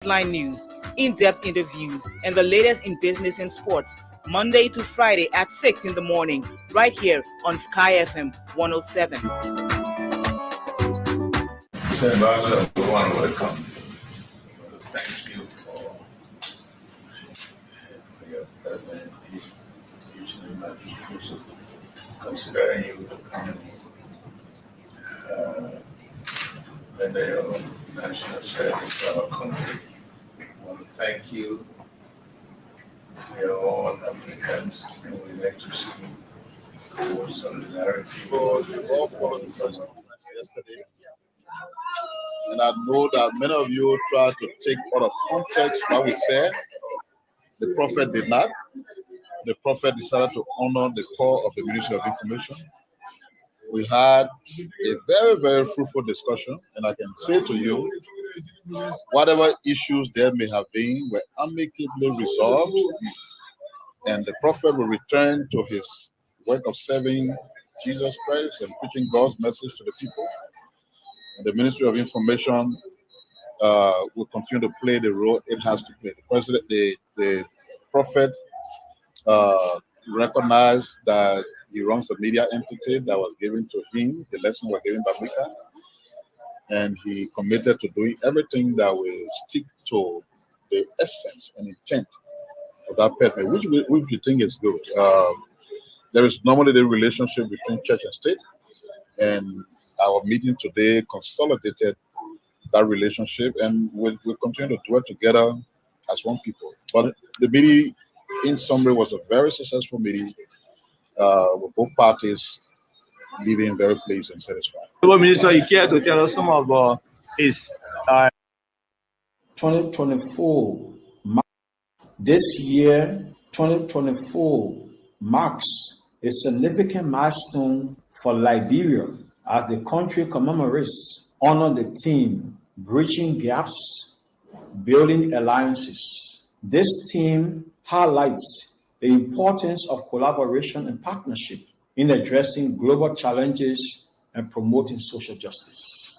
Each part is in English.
Headline news, in-depth interviews, and the latest in business and sports. Monday to Friday at 6 in the morning, right here on Sky FM 107. Mr. Ambassador, we want to welcome. Thank you for your presence, considering you render your national service to our country. I want to thank you. We are all Africans, and we like to see solidarity. So we all followed the press conference yesterday, and I know that many of you try to take out of context what we said. The prophet did not. The prophet decided to honor the call of the Ministry of Information. We had a very, very fruitful discussion, and I can say to you, whatever issues there may have been were amicably resolved, and the prophet will return to his work of serving Jesus Christ and preaching God's message to the people. And the Ministry of Information will continue to play the role it has to play. The prophet recognized that he runs a media entity that was given to him. The lessons were given by Mika, and he committed to doing everything that will stick to the essence and intent of that purpose, which we think is good. There is normally the relationship between church and state, and our meeting today consolidated that relationship, and we'll continue to work together as one people. But the meeting, in summary, was a very successful meeting with both parties leaving very pleased and satisfied. Minister, you care to tell us some of his 2024. This year, 2024, marks a significant milestone for Liberia as the country commemorates honor the theme Bridging Gaps, Building Alliances. This theme highlights the importance of collaboration and partnership in addressing global challenges and promoting social justice.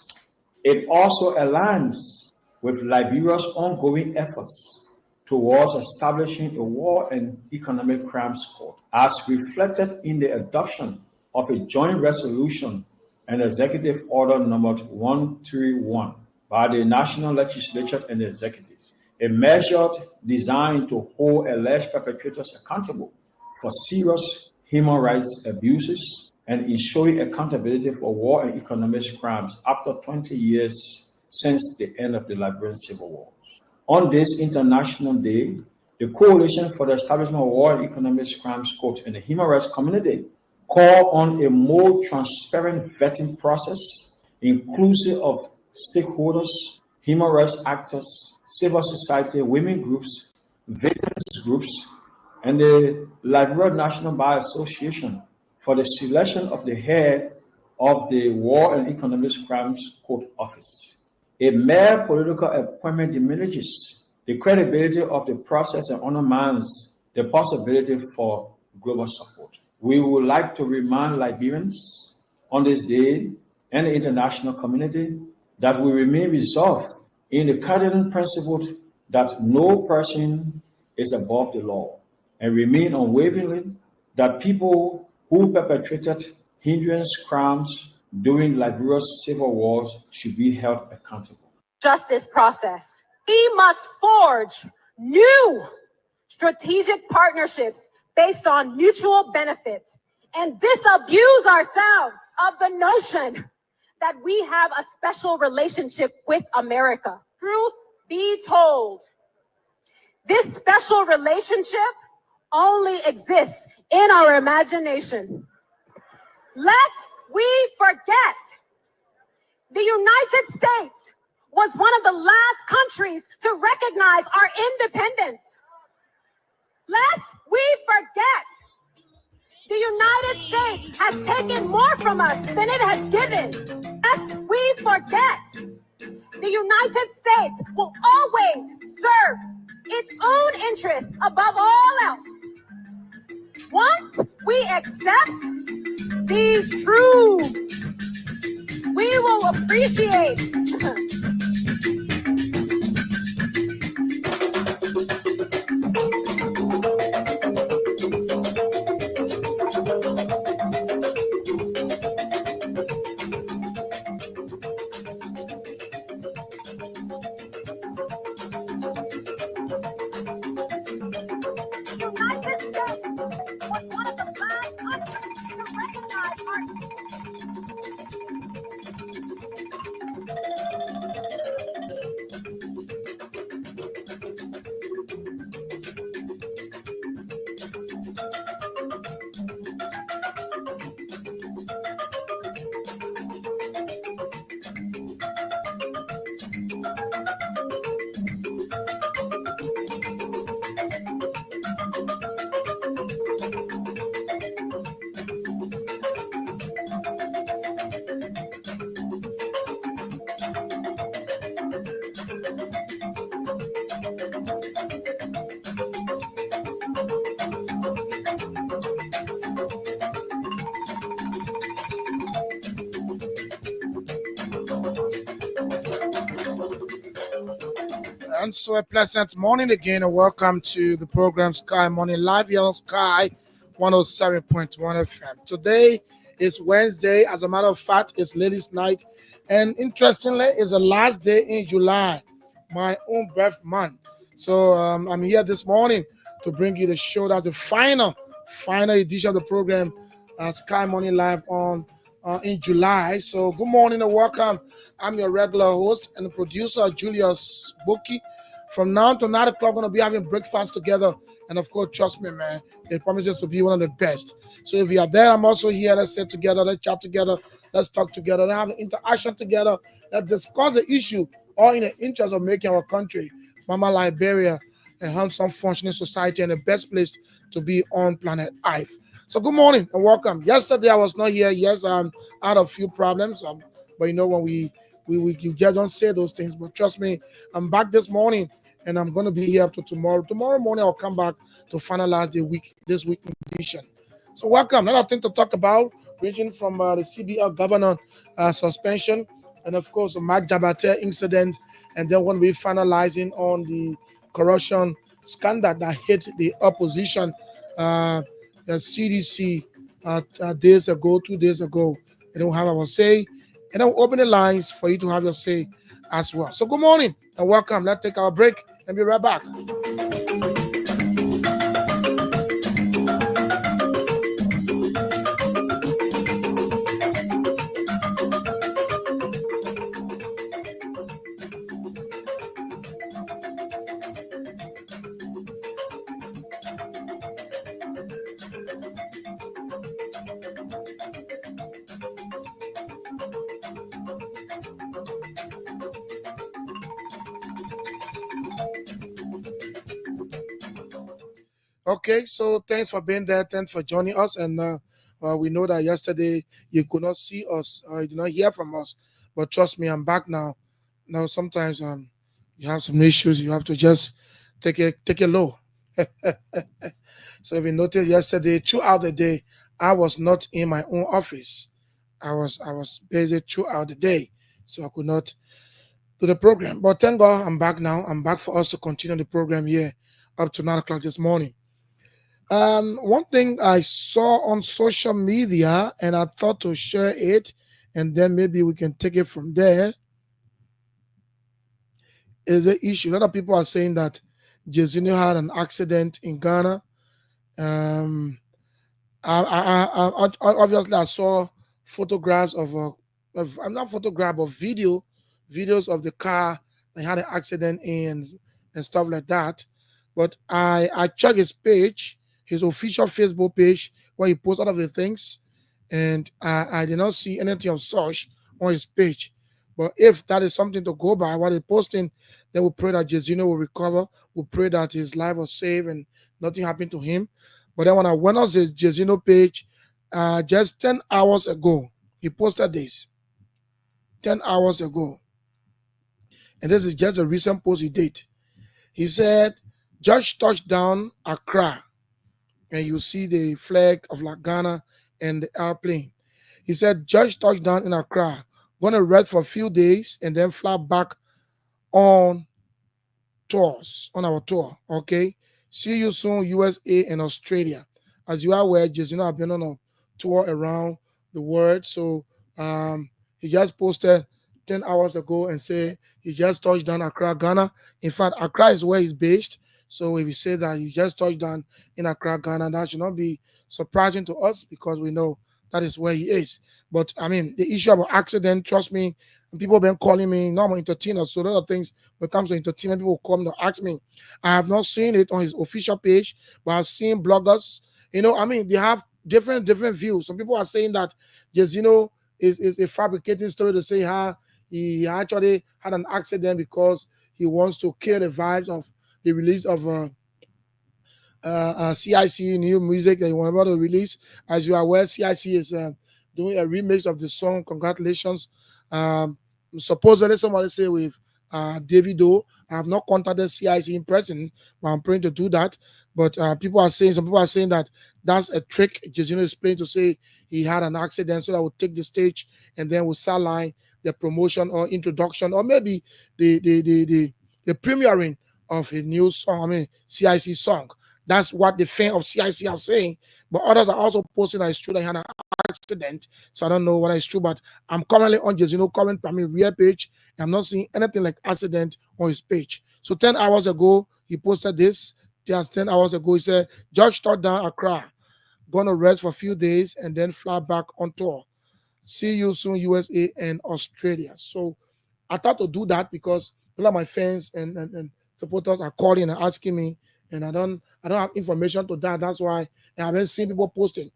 It also aligns with Liberia's ongoing efforts towards establishing a War and Economic Crimes Court, as reflected in the adoption of a joint resolution and Executive Order numbered 131 by the National Legislature and the Executive, a measure designed to hold alleged perpetrators accountable for serious human rights abuses and ensuring accountability for war and economic crimes after 20 years since the end of the Liberian Civil War. On this International Day, the Coalition for the Establishment of War and Economic Crimes Court and the human rights community call on a more transparent vetting process, inclusive of stakeholders, human rights actors, civil society, women groups, veterans groups, and the Liberia National Bar Association for the selection of the head of the War and Economic Crimes Court Office. A mere political appointment diminishes the credibility of the process and undermines the possibility for global support. We would like to remind Liberians on this day and the international community that we remain resolved in the cardinal principle that no person is above the law, and remain unwaveringly that people who perpetrated heinous crimes during Liberia's civil wars should be held accountable. Justice process. We must forge new strategic partnerships based on mutual benefit and disabuse ourselves of the notion that we have a special relationship with America. Truth be told, this special relationship only exists in our imagination. Lest we forget, the United States was one of the last countries to recognize our independence. Lest we forget, the United States has taken more from us than it has given. Lest we forget, the United States will always serve its own interests above all else. Once we accept these truths, we will appreciate And so a pleasant morning again, and welcome to the program Sky Morning Live here on Sky 107.1 FM. Today is Wednesday. As a matter of fact, it's ladies' night. And interestingly, it's the last day in July, my own birth month. So I'm here this morning to bring you the show. That's the final edition of the program, Sky Morning Live on in July. So good morning and welcome. I'm your regular host and the producer, Julius Boki. From now to 9 o'clock, we're going to be having breakfast together. And of course, trust me, man, it promises to be one of the best. So if you are there, I'm also here. Let's sit together, let's chat together, let's talk together, let's have an interaction together, let's discuss the issue, all in the interest of making our country, Mama Liberia, a handsome, functioning society and the best place to be on planet Ive. So good morning and welcome. Yesterday I was not here. Yes, I had a few problems. But you know when we you just don't say those things. But trust me, I'm back this morning and I'm going to be here up to tomorrow. Tomorrow morning I'll come back to finalize this week edition. So welcome. Another thing to talk about, ranging from the CBL governor suspension and of course the Mark Jabate incident, and then when we finalizing on the corruption scandal that hit the opposition, the CDC 2 days ago. And we'll have our say, and then we'll open the lines for you to have your say as well. So good morning and welcome. Let's take our break and be right back. Okay, so thanks for being there. Thanks for joining us. And we know that yesterday you could not see us, you did not hear from us. But trust me, I'm back now. Now sometimes you have some issues. You have to just take it low. So if you noticed yesterday, throughout the day, I was not in my own office. I was busy throughout the day, so I could not do the program. But thank God I'm back now. I'm back for us to continue the program here up to 9 o'clock this morning. One thing I saw on social media, and I thought to share it, and then maybe we can take it from there, is the issue. A lot of people are saying that Jezinho had an accident in Ghana. Obviously I saw photographs I'm not photograph, but videos of the car they had an accident in and stuff like that. But I checked his page, his official Facebook page, where he posts all of the things, and I did not see anything of such on his page. But if that is something to go by, what he's posting, then we pray that Jezinho will recover. We pray that his life was saved and nothing happened to him. But then when I went on his Jezinho page, just 10 hours ago, he posted this. 10 hours ago. And this is just a recent post he did. He said, "Just touched down Accra." And you see the flag of Ghana and the airplane. He said, "Just touched down in Accra. Going to rest for a few days and then fly back on our tour. Okay. See you soon, USA and Australia." As you are aware, Jezinho have been on a tour around the world. So he just posted 10 hours ago and say he just touched down Accra, Ghana. In fact, Accra is where he's based. So if we say that he just touched down in Accra, Ghana, that should not be surprising to us because we know that is where he is. But I mean, the issue about accident, trust me, people have been calling me, normal entertainer. So those are things when it comes to entertainment, people come to ask me. I have not seen it on his official page, but I've seen bloggers. I mean, they have different views. Some people are saying that Jezinho is a fabricating story to say how he actually had an accident because he wants to kill the vibes of the release of CIC new music that he was about to release. As you are aware, CIC is doing a remix of the song. Congratulations. Supposedly somebody say with Davido. I have not contacted CIC in person, but I'm praying to do that. But some people are saying that that's a trick. Just is playing to say he had an accident, so that will take the stage and then we'll sideline the promotion or introduction, or maybe the premiering of a new song. I mean, CIC song. That's what the fan of CIC are saying. But others are also posting that it's true that he had an accident. So I don't know whether it's true, but I'm currently on real page. I'm not seeing anything like accident on his page. So 10 hours ago, he posted this. Just 10 hours ago, he said, George touchdown Accra, gonna rest for a few days and then fly back on tour. See you soon, USA and Australia. So I thought to do that because a lot of my fans and supporters are calling and asking me, and I don't have information to that. That's why I haven't seen people posting.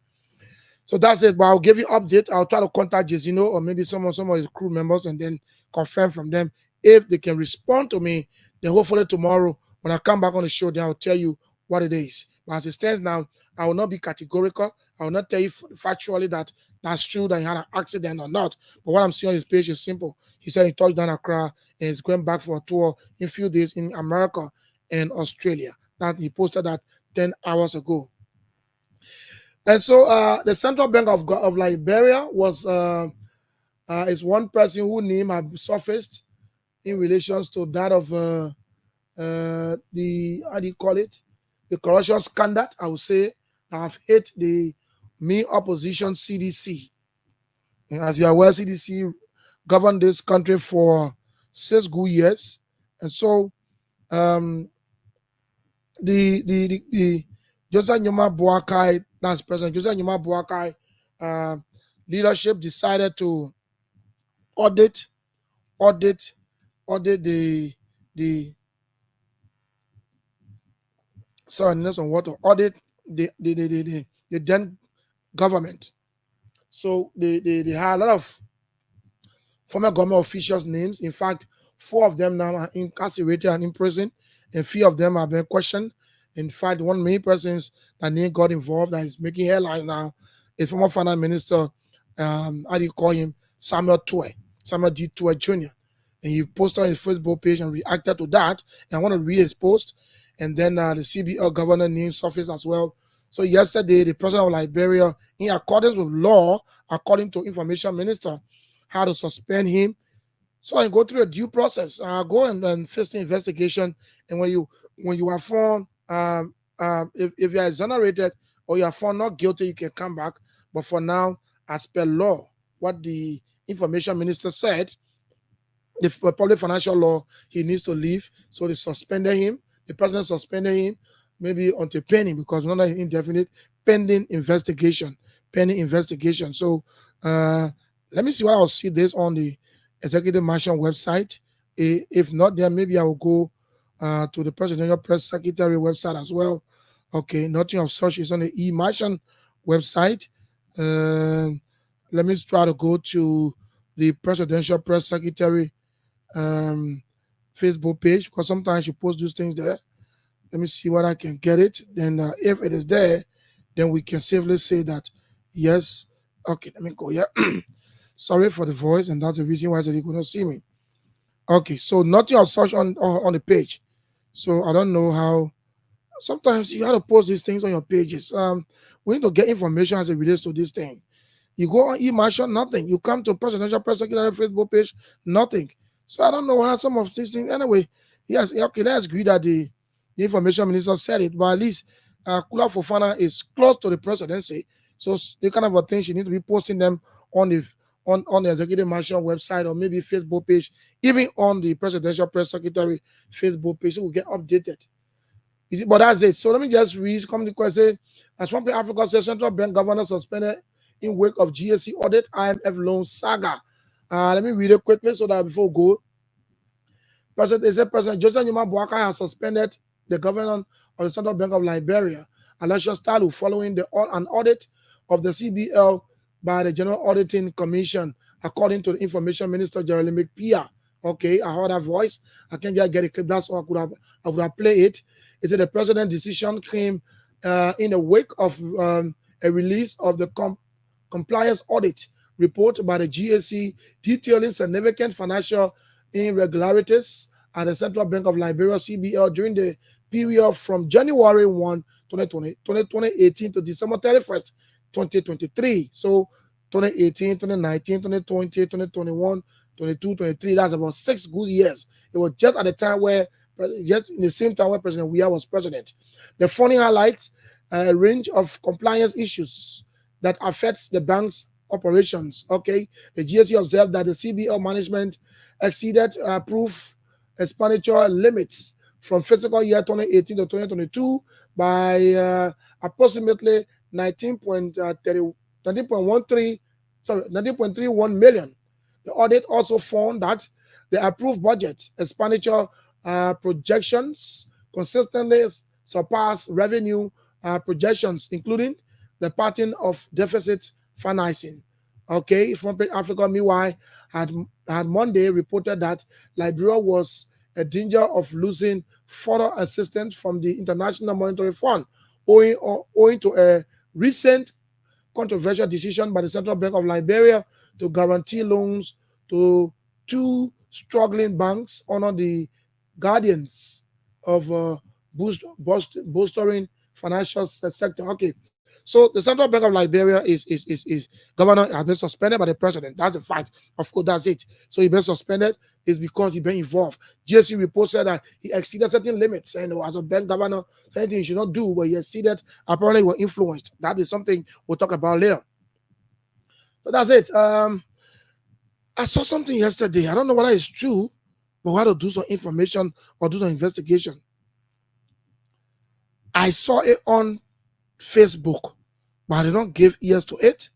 So that's it. But I'll give you update. I'll try to contact Jezino or maybe some of his crew members and then confirm from them if they can respond to me. Then hopefully tomorrow when I come back on the show, then I'll tell you what it is. But as it stands now, I will not be categorical. I will not tell you factually that that's true that he had an accident or not. But what I'm seeing on his page is simple. He said he touched down Accra and he's going back for a tour in a few days in America and Australia. That he posted that 10 hours ago. And so the Central Bank of Liberia was is one person whose name had surfaced in relations to that of the, how do you call it, the corruption scandal. I would say have hit the main opposition CDC. And as you are aware, CDC governed this country for 6 good years, and so the Joseph Nyuma Boakai, that's President Joseph Nyuma Boakai leadership decided to audit the sorry, Nelson Water, audit the then government. So they had a lot of former government officials' names. In fact, 4 of them now are incarcerated and in prison, and 3 of them have been questioned. In fact, one main person's that name got involved that is making headlines now is former finance minister, how do you call him, Samuel D. Tue Jr. And he posted on his Facebook page and reacted to that. And I want to read his post. And then the CBL governor name surfaced as well. So yesterday, the president of Liberia, in accordance with law, according to information minister, had to suspend him. So I go through a due process. Go and face the investigation. And when you are found, if you are exonerated or you are found not guilty, you can come back. But for now, as per law, what the information minister said, the public financial law, he needs to leave. So they suspended him. The president suspended him, maybe until pending, because not indefinite, pending investigation. So let me see what I'll see this on the Executive Mansion website. If not, then maybe I will go to the Presidential Press Secretary website as well. Okay, nothing of such is on the E-Mansion website. Let me try to go to the Presidential Press Secretary Facebook page, because sometimes you post those things there. Let me see what I can get it. Then if it is there, then we can safely say that yes. Okay, let me go here. Sorry for the voice, and that's the reason why I said you could not see me. Okay, so nothing of such on the page. So I don't know how. Sometimes you have to post these things on your pages. We need to get information as it relates to this thing. You go on E-Marshal, nothing. You come to Presidential Press Secretary Facebook page, nothing. So I don't know how some of these things. Anyway, yes, okay, let's agree that the information minister said it, but at least Kula Fofana is close to the presidency. So the kind of a thing she need to be posting them on the Executive Mansion website or maybe Facebook page, even on the Presidential Press Secretary Facebook page, so we'll get updated. But that's it. So let me just read. Come to the question. As one Africa says, Central Bank governor suspended in wake of GSC audit IMF loan saga. Let me read it quickly so that before we go. President Joseph Nyuma Boakai has suspended the governor of the Central Bank of Liberia, Aloysius Talu, following an audit of the CBL by the General Auditing Commission, according to the Information Minister Jeremy McPia. Okay, I heard that voice. I can't get a clip. That's all I would have played it. It said the president's decision came in the wake of a release of the compliance audit report by the GSC detailing significant financial irregularities at the Central Bank of Liberia (CBL) during the period from January 1, 2018 to December 31st, 2023. So 2018, 2019, 2020, 2021, 22, 23. That's about 6 good years. It was just at the time where, just in the same time where President Weah was president. The funding highlights a range of compliance issues that affects the bank's operations. Okay, the GSE observed that the CBL management exceeded approved expenditure limits from fiscal year 2018 to 2022 by approximately 19.31 million. The audit also found that the approved budget expenditure projections consistently surpass revenue projections, including the pattern of deficit financing. Okay, Front Page Africa, meanwhile, had Monday reported that Liberia was a danger of losing further assistance from the International Monetary Fund, owing to a recent controversial decision by the Central Bank of Liberia to guarantee loans to two struggling banks under the guardians of bolstering financial sector. Okay, so the Central Bank of Liberia is governor has been suspended by the president. That's the fact. Of course, that's it. So he been suspended is because he been involved. GSC report said that he exceeded certain limits, and as a bank governor, anything he should not do, but he exceeded. Apparently, were influenced. That is something we'll talk about later. So that's it. I saw something yesterday. I don't know whether it's true, but we had to do some information or do some investigation. I saw it on Facebook, but I did not give ears to it.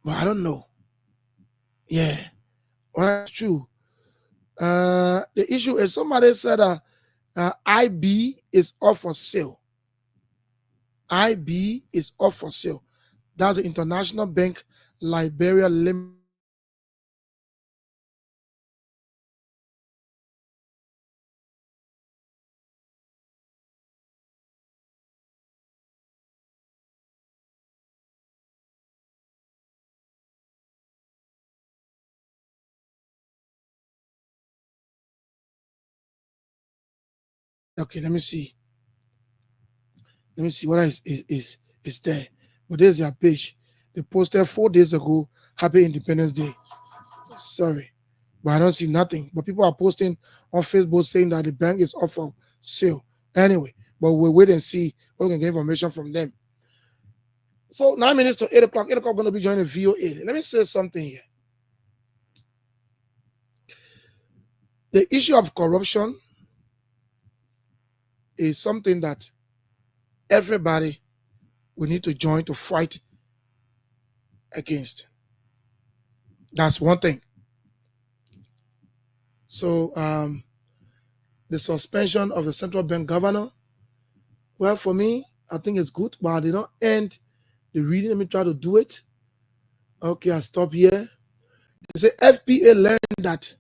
But I don't know. Yeah, well, that's true. The issue is somebody said IB is off for sale. IB is off for sale. That's the International Bank Liberia Limited. Okay, let me see. Let me see what is there. But there's their page. They posted 4 days ago, Happy Independence Day. Sorry, but I don't see nothing. But people are posting on Facebook saying that the bank is off for sale. Anyway, but we'll wait and see what we can get information from them. So 9 minutes to 8 o'clock. 8 o'clock going to be joining VOA. Let me say something here. The issue of corruption is something that everybody will need to join to fight against. That's one thing. So the suspension of the central bank governor, well, for me, I think it's good, but I did not end the reading. Let me try to do it. Okay, I'll stop here. They say FPA learned that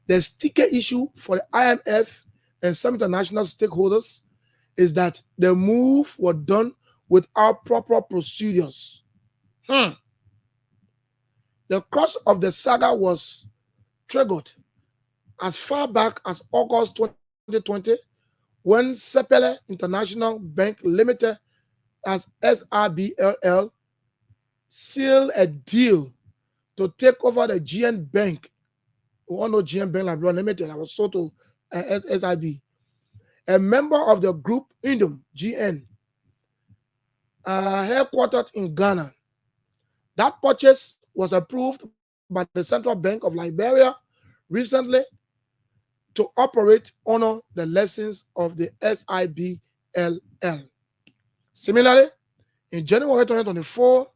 the sticker issue for the IMF and some international stakeholders is that the move was done without proper procedures. The crux of the saga was triggered as far back as August 2020 when Sepele International Bank Limited as SRBLL sealed a deal to take over the GN Bank. We all know GN Bank Liberia Limited. I was sold to SIB. A member of the group Indom GN, headquartered in Ghana. That purchase was approved by the Central Bank of Liberia recently to operate under the lessons of the SIBLL. Similarly, in January 2024,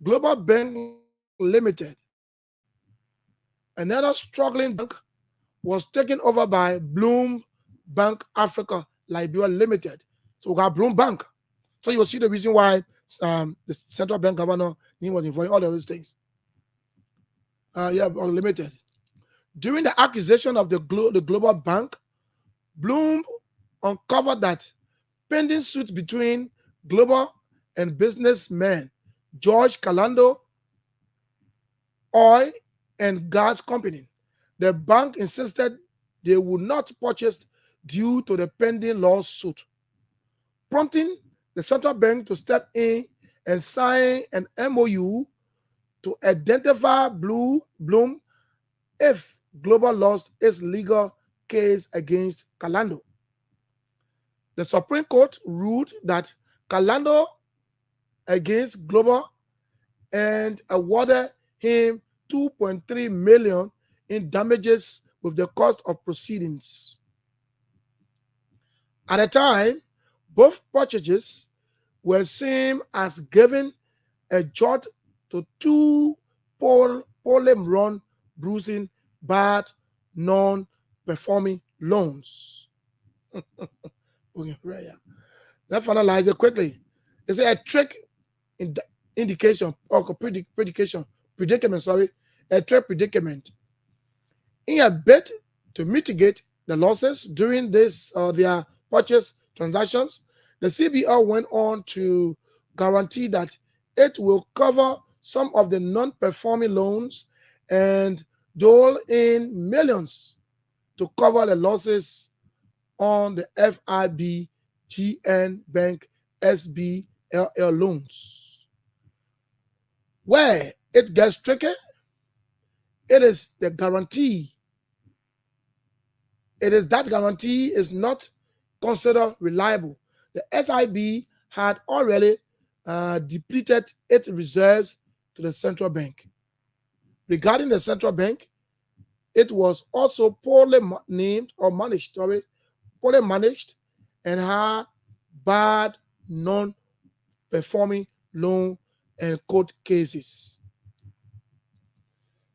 Global Bank Limited, another struggling bank, was taken over by Bloom Bank Africa Liberia Limited. So we got Bloom Bank. So you will see the reason why the central bank governor was involved in all of these things. Limited. During the acquisition of the Global Bank, Bloom uncovered that pending suits between Global and businessman George Calando Oil and Gas Company The bank insisted they would not purchase due to the pending lawsuit, prompting the central bank to step in and sign an MOU to identify Bloom if Global lost its legal case against Calando. The Supreme Court ruled that Calando against Global and awarded him $2.3 million in damages with the cost of proceedings. At the time, both purchases were seen as giving a jolt to two poorly run, bruising, bad, non-performing loans. Let's finalize it quickly. It's a trick indication or predicament, a trick predicament. In a bid to mitigate the losses during their purchase transactions, the CBR went on to guarantee that it will cover some of the non-performing loans and dole in millions to cover the losses on the FIB, GN Bank, SBLL loans. Where it gets tricky, it is the guarantee. It is that guarantee is not considered reliable. The SIB had already depleted its reserves to the central bank. Regarding the central bank, it was also poorly managed and had bad non-performing loan and court cases.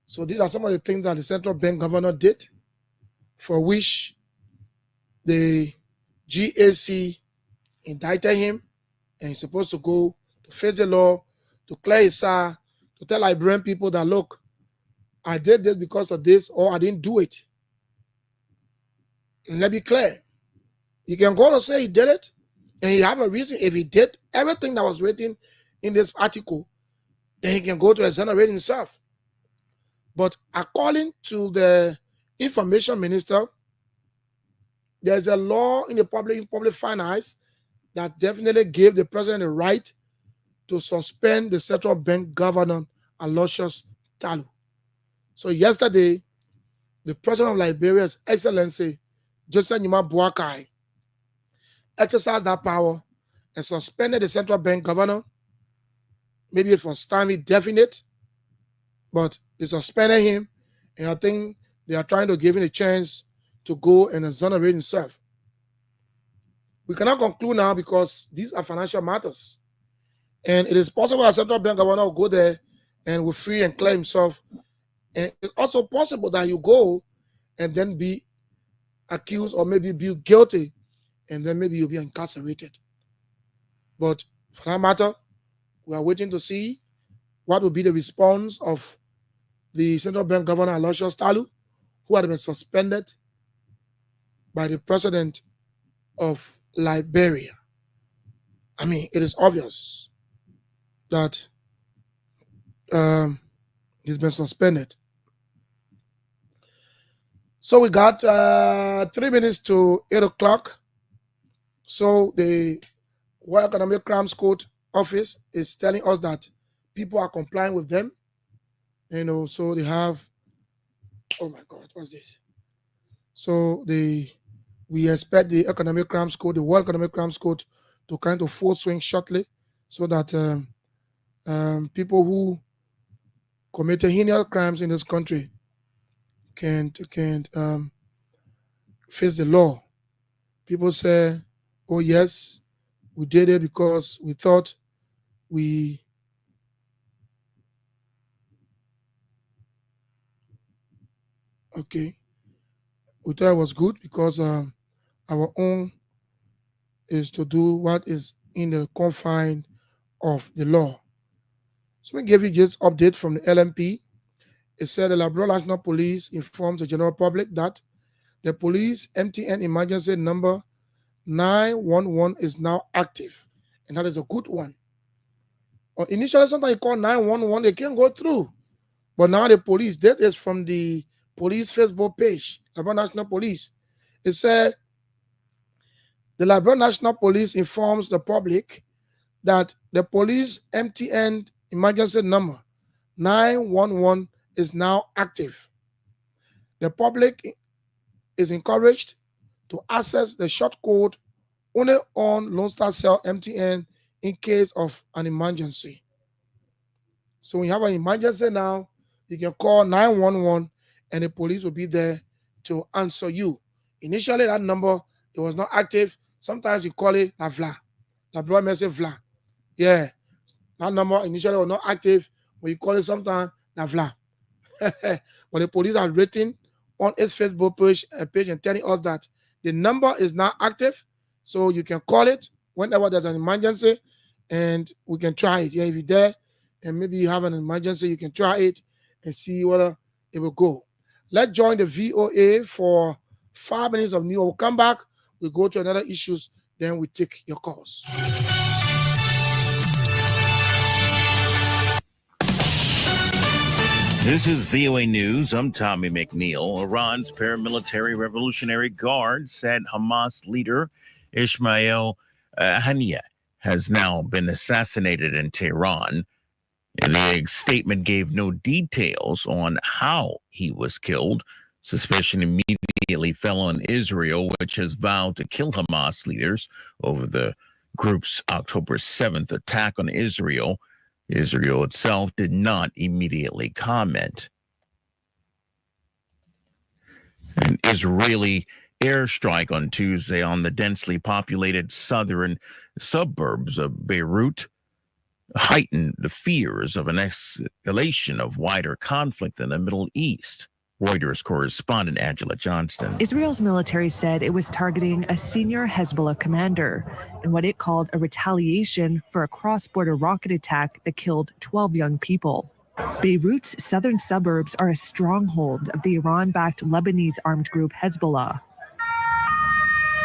So these are some of the things that the central bank governor did, for which the GAC indicted him, and he's supposed to go to face the law, to clear his to tell Liberian people that, look, I did this because of this, or I didn't do it. And let me be clear. He can go to say he did it, and he have a reason. If he did everything that was written in this article, then he can go to exonerate himself. But according to the information minister, there's a law in the public finance that definitely gave the president the right to suspend the central bank governor Aloysius Talu. So yesterday, the president of Liberia's Excellency Joseph Nyuma Boakai exercised that power and suspended the central bank governor. Maybe it was time indefinite, but they suspended him, and I think they are trying to give him a chance to go and exonerate himself. We cannot conclude now because these are financial matters. And it is possible a central bank governor will go there and will free and clear himself. And it's also possible that you go and then be accused or maybe be guilty, and then maybe you'll be incarcerated. But for that matter, we are waiting to see what will be the response of the central bank governor Aloysius Talu, who had been suspended by the president of Liberia. I mean, it is obvious that he's been suspended. So we got 3 minutes to 8 o'clock. So the World Economic Crimes Court office is telling us that people are complying with them. So they have, oh my God, what's this? So we expect the Economic Crimes Court, the World Economic Crimes Court, to kind of full swing shortly, so that people who committed heinous crimes in this country can face the law. People say, oh yes, we did it because we thought we thought it was good because our own is to do what is in the confine of the law. So let me give you just update from the LMP. It said the Liberia National Police informs the general public that the police MTN emergency number 911 is now active, and that is a good one. Or initially, sometimes you call 911, they can't go through. But now the police, that is from the police Facebook page, Liberia National Police. It said, the Liberia National Police informs the public that the police MTN emergency number 911 is now active. The public is encouraged to access the short code only on Lone Star Cell MTN in case of an emergency. So when you have an emergency now, you can call 911 and the police will be there to answer you. Initially, that number, it was not active. Sometimes you call it la vla. La boy may say vla. Yeah. That number initially was not active. When you call it sometimes, la vla. But the police are written on its Facebook page and telling us that the number is now active. So you can call it whenever there's an emergency and we can try it. Yeah, if you're there and maybe you have an emergency, you can try it and see whether it will go. Let's join the VOA for 5 minutes of news. We'll come back. We'll go to another issues. Then we take your calls. This is VOA News. I'm Tommy McNeil. Iran's paramilitary Revolutionary Guard said Hamas leader Ismail Haniyeh has now been assassinated in Tehran. And the statement gave no details on how he was killed. Suspicion immediately fell on Israel, which has vowed to kill Hamas leaders over the group's October 7th attack on Israel. Israel itself did not immediately comment. An Israeli airstrike on Tuesday on the densely populated southern suburbs of Beirut heightened the fears of an escalation of wider conflict in the Middle East. Reuters correspondent Angela Johnston. Israel's military said it was targeting a senior Hezbollah commander in what it called a retaliation for a cross-border rocket attack that killed 12 young people. Beirut's southern suburbs are a stronghold of the Iran-backed Lebanese armed group Hezbollah.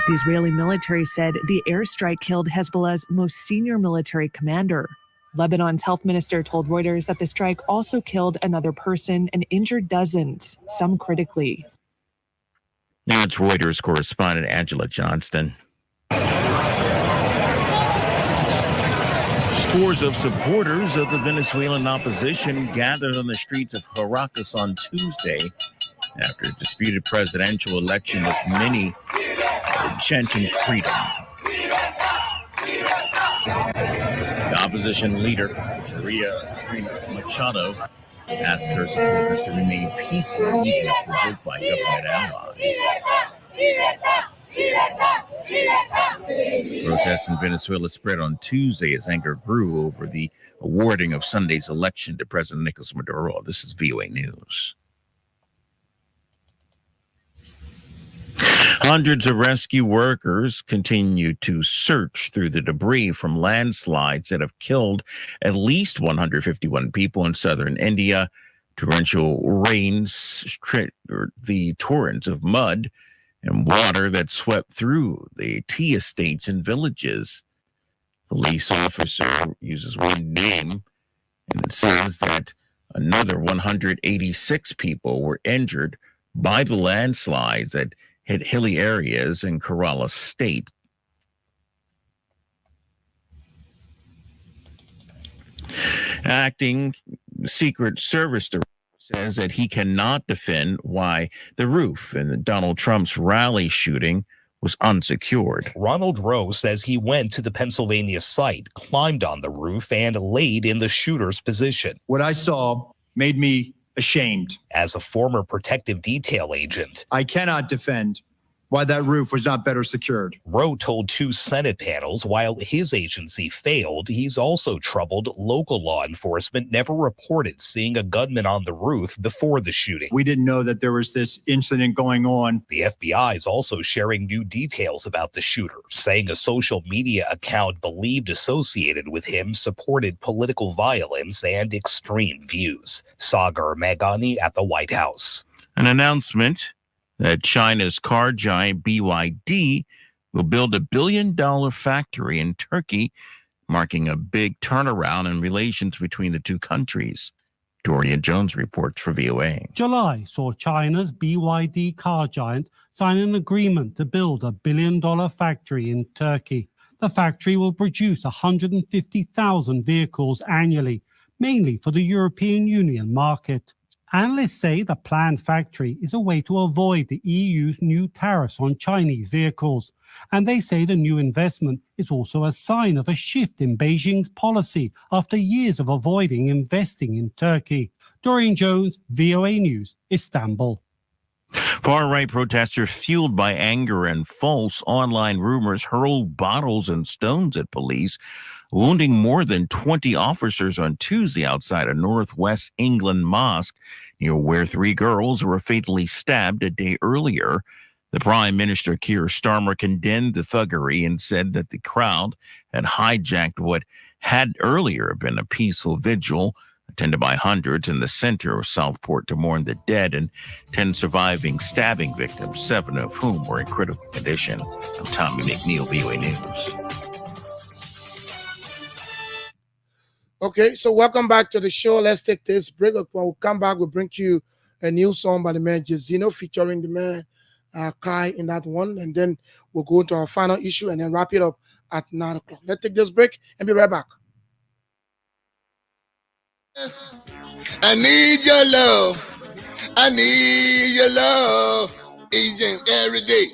The Israeli military said the airstrike killed Hezbollah's most senior military commander. Lebanon's health minister told Reuters that the strike also killed another person and injured dozens, some critically. Now it's Reuters correspondent Angela Johnston. Scores of supporters of the Venezuelan opposition gathered on the streets of Caracas on Tuesday after a disputed presidential election with many chanting freedom. The opposition leader, Maria Machado, asked her supporters to remain peaceful even if provoked by government allies. Protests in Venezuela spread on Tuesday as anger grew over the awarding of Sunday's election to President Nicolas Maduro. This is VOA News. Hundreds of rescue workers continue to search through the debris from landslides that have killed at least 151 people in southern India. Torrential rains, the torrents of mud and water that swept through the tea estates and villages. Police officer uses one name and says that another 186 people were injured by the landslides that hit hilly areas in Kerala state. Acting Secret Service director says that he cannot defend why the roof in the Donald Trump's rally shooting was unsecured. Ronald Rowe says he went to the Pennsylvania site, climbed on the roof, and laid in the shooter's position. What I saw made me ashamed. As a former protective detail agent, I cannot defend why that roof was not better secured. Rowe told two Senate panels while his agency failed, he's also troubled local law enforcement never reported seeing a gunman on the roof before the shooting. We didn't know that there was this incident going on. The FBI is also sharing new details about the shooter, saying a social media account believed associated with him supported political violence and extreme views. Sagar Meghani at the White House. An announcement that China's car giant BYD will build $1 billion factory in Turkey, marking a big turnaround in relations between the two countries. Dorian Jones reports for VOA. July saw China's BYD car giant sign an agreement to build a $1 billion factory in Turkey. The factory will produce 150,000 vehicles annually, mainly for the European Union market. Analysts say the planned factory is a way to avoid the EU's new tariffs on Chinese vehicles. And they say the new investment is also a sign of a shift in Beijing's policy after years of avoiding investing in Turkey. Dorian Jones, VOA News, Istanbul. Far-right protesters fueled by anger and false online rumors hurled bottles and stones at police, wounding more than 20 officers on Tuesday outside a northwest England mosque, near where 3 girls were fatally stabbed a day earlier. The Prime Minister, Keir Starmer, condemned the thuggery and said that the crowd had hijacked what had earlier been a peaceful vigil attended by hundreds in the center of Southport to mourn the dead and 10 surviving stabbing victims, 7 of whom were in critical condition. I'm Tommy McNeil, VOA News. Okay, so welcome back to the show. Let's take this break. When we come back, we'll bring you a new song by the man Jazino featuring the man Kai in that one. And then we'll go into our final issue and then wrap it up at 9 o'clock. Let's take this break and be right back. I need your love. I need your love each and every day.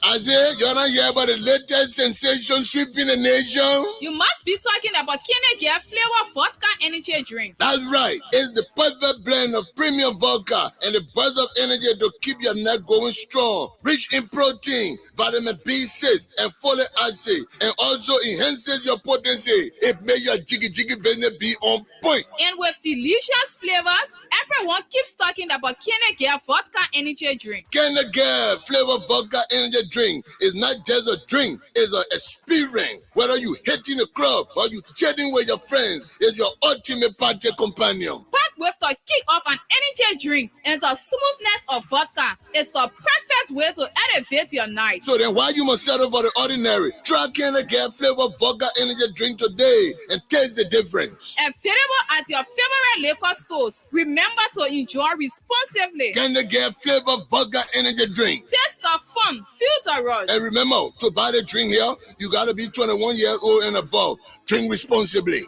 I said, you're not here about the latest sensation sweeping the nation. You must be talking about Kennegar flavor vodka energy drink. That's right. It's the perfect blend of premium vodka and the burst of energy to keep your neck going strong. Rich in protein, vitamin B6, and folic acid, and also enhances your potency. It makes your jiggy business be on point. And with delicious flavors, everyone keeps talking about Kennegar vodka energy drink. Kennegar flavor vodka energy drink is not just a drink, it's an experience. Whether you hitting the club or you chatting with your friends, it's your ultimate party companion. Packed with the kick of an energy drink and the smoothness of vodka, it's the perfect way to elevate your night. So then why you must settle for the ordinary? Try Kennegar flavor vodka energy drink today and taste the difference. Available at your favorite liquor stores. Remember to enjoy responsibly. Kennegar flavor vodka energy drink. Taste the fun, feel the rush. And remember, to buy the drink here, you gotta be 21 years old and above. Drink responsibly.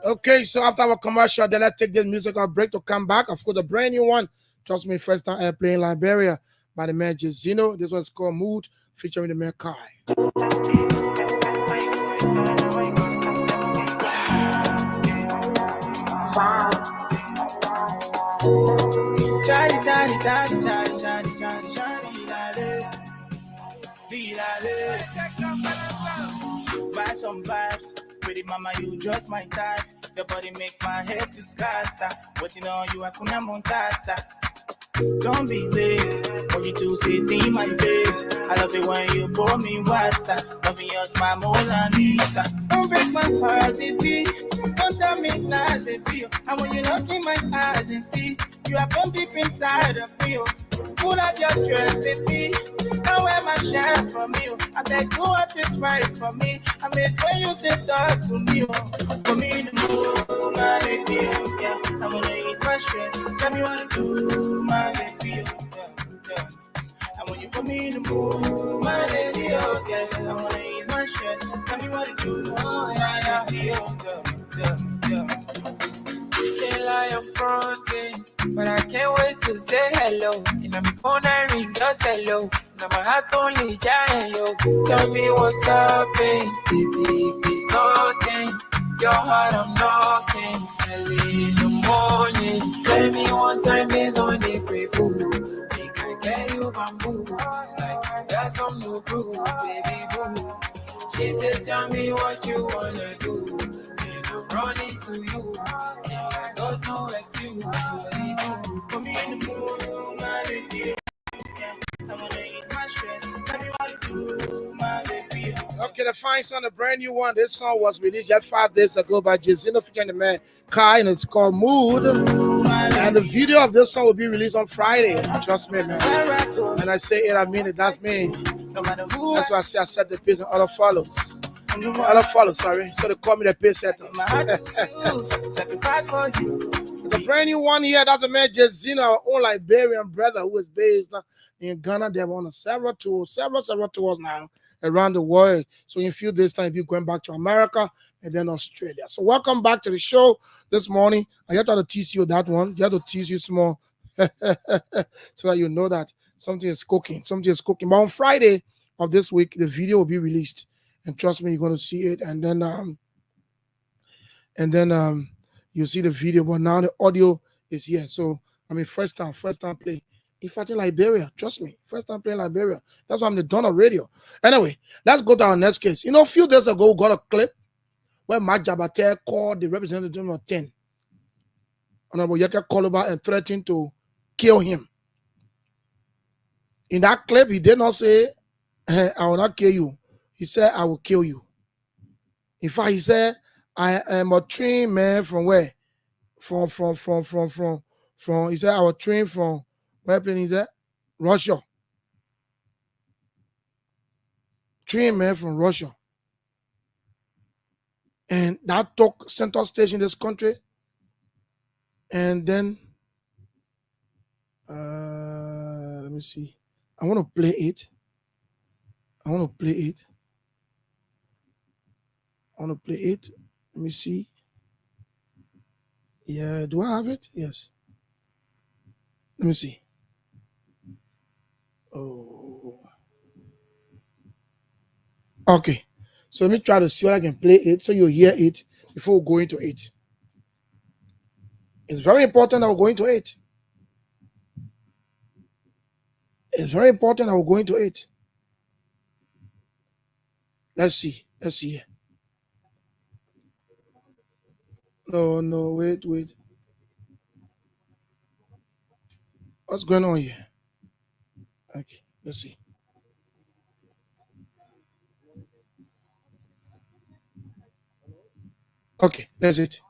Okay, so after our commercial, then let's take this musical break to come back. Of course, a brand new one. Trust me, first time playing Liberia by the man Jazino. This one's called Mood, featuring the man Kai. Vibes on vibes, pretty mama, you just my type. Your body makes my head to scatter. Waiting on you, Hakuna Montata. Don't be late, want you to sit in my face. I love it when you pour me water. Loving your smile, Mona Lisa. Don't break my heart, baby. Don't tell me lies, baby. And when you look in my eyes and see you have gone deep inside of me. Pull up your dress, baby. Now wear my shine from you. I beg you what is right for me. I miss when you say talk to me. Put me in the mood, my lady. Yeah, I wanna ease my stress. Tell me what to do, my baby. Yeah. And when you put me in the mood, my lady. Yeah, I wanna ease my stress. Tell me what to do, my baby. Yeah. Can't lie, I'm fronting, but I can't wait to say hello. And I'm phone I ring, just hello. Now my heart only giant, yo. Tell me what's up, baby. If it's nothing, your heart I'm knocking. Early in the morning, tell me one time is on the pray food. Make I get you bamboo, like I got some new proof, baby boo. She said, tell me what you wanna do. I'm running to you, and I got no excuse. Put me in the mood, my lady. I'm gonna ease my stress. Tell me what to do, my baby. Okay, the fine song, a brand new one. This song was released just 5 days ago by Jazino featuring the man Kai, and it's called Mood. And the video of this song will be released on Friday. Trust me, man. And I say it, I mean it. That's me. That's why I say I set the pace and other follows. I don't follow, sorry. So they call me the pay setter. Sacrifice for you. The brand new one here, that's a man Jezina, our own Liberian brother who is based in Ghana. They're on several tours now around the world. So in a few days' time, you're going back to America and then Australia. So welcome back to the show this morning. I had to tease you that one. You have to tease you small so that you know that something is cooking. Something is cooking. But on Friday of this week, the video will be released. And trust me, you're going to see it. And then you see the video. But now the audio is here. So, I mean, first time play. In fact, in Liberia, trust me, first time playing Liberia. That's why I'm the Don of radio. Anyway, let's go to our next case. You know, a few days ago, we got a clip where Matt Jabate called the representative of 10, Honorable Yeke Koloba, and threatened to kill him. In that clip, he did not say, I will not kill you. He said, I will kill you. In fact, he said, I am a trained man from where? From, he said, I was trained from, where plane is that? Russia. Trained man from Russia. And that took center stage in this country. And then, let me see. I want to play it. Let me see. Yeah, do I have it? Yes. Let me see. Oh. Okay. So let me try to see what I can play it so you hear it before we go into it. It's very important that we go into it. Let's see. Here. No, wait. What's going on here? Okay, let's see. Okay, that's it.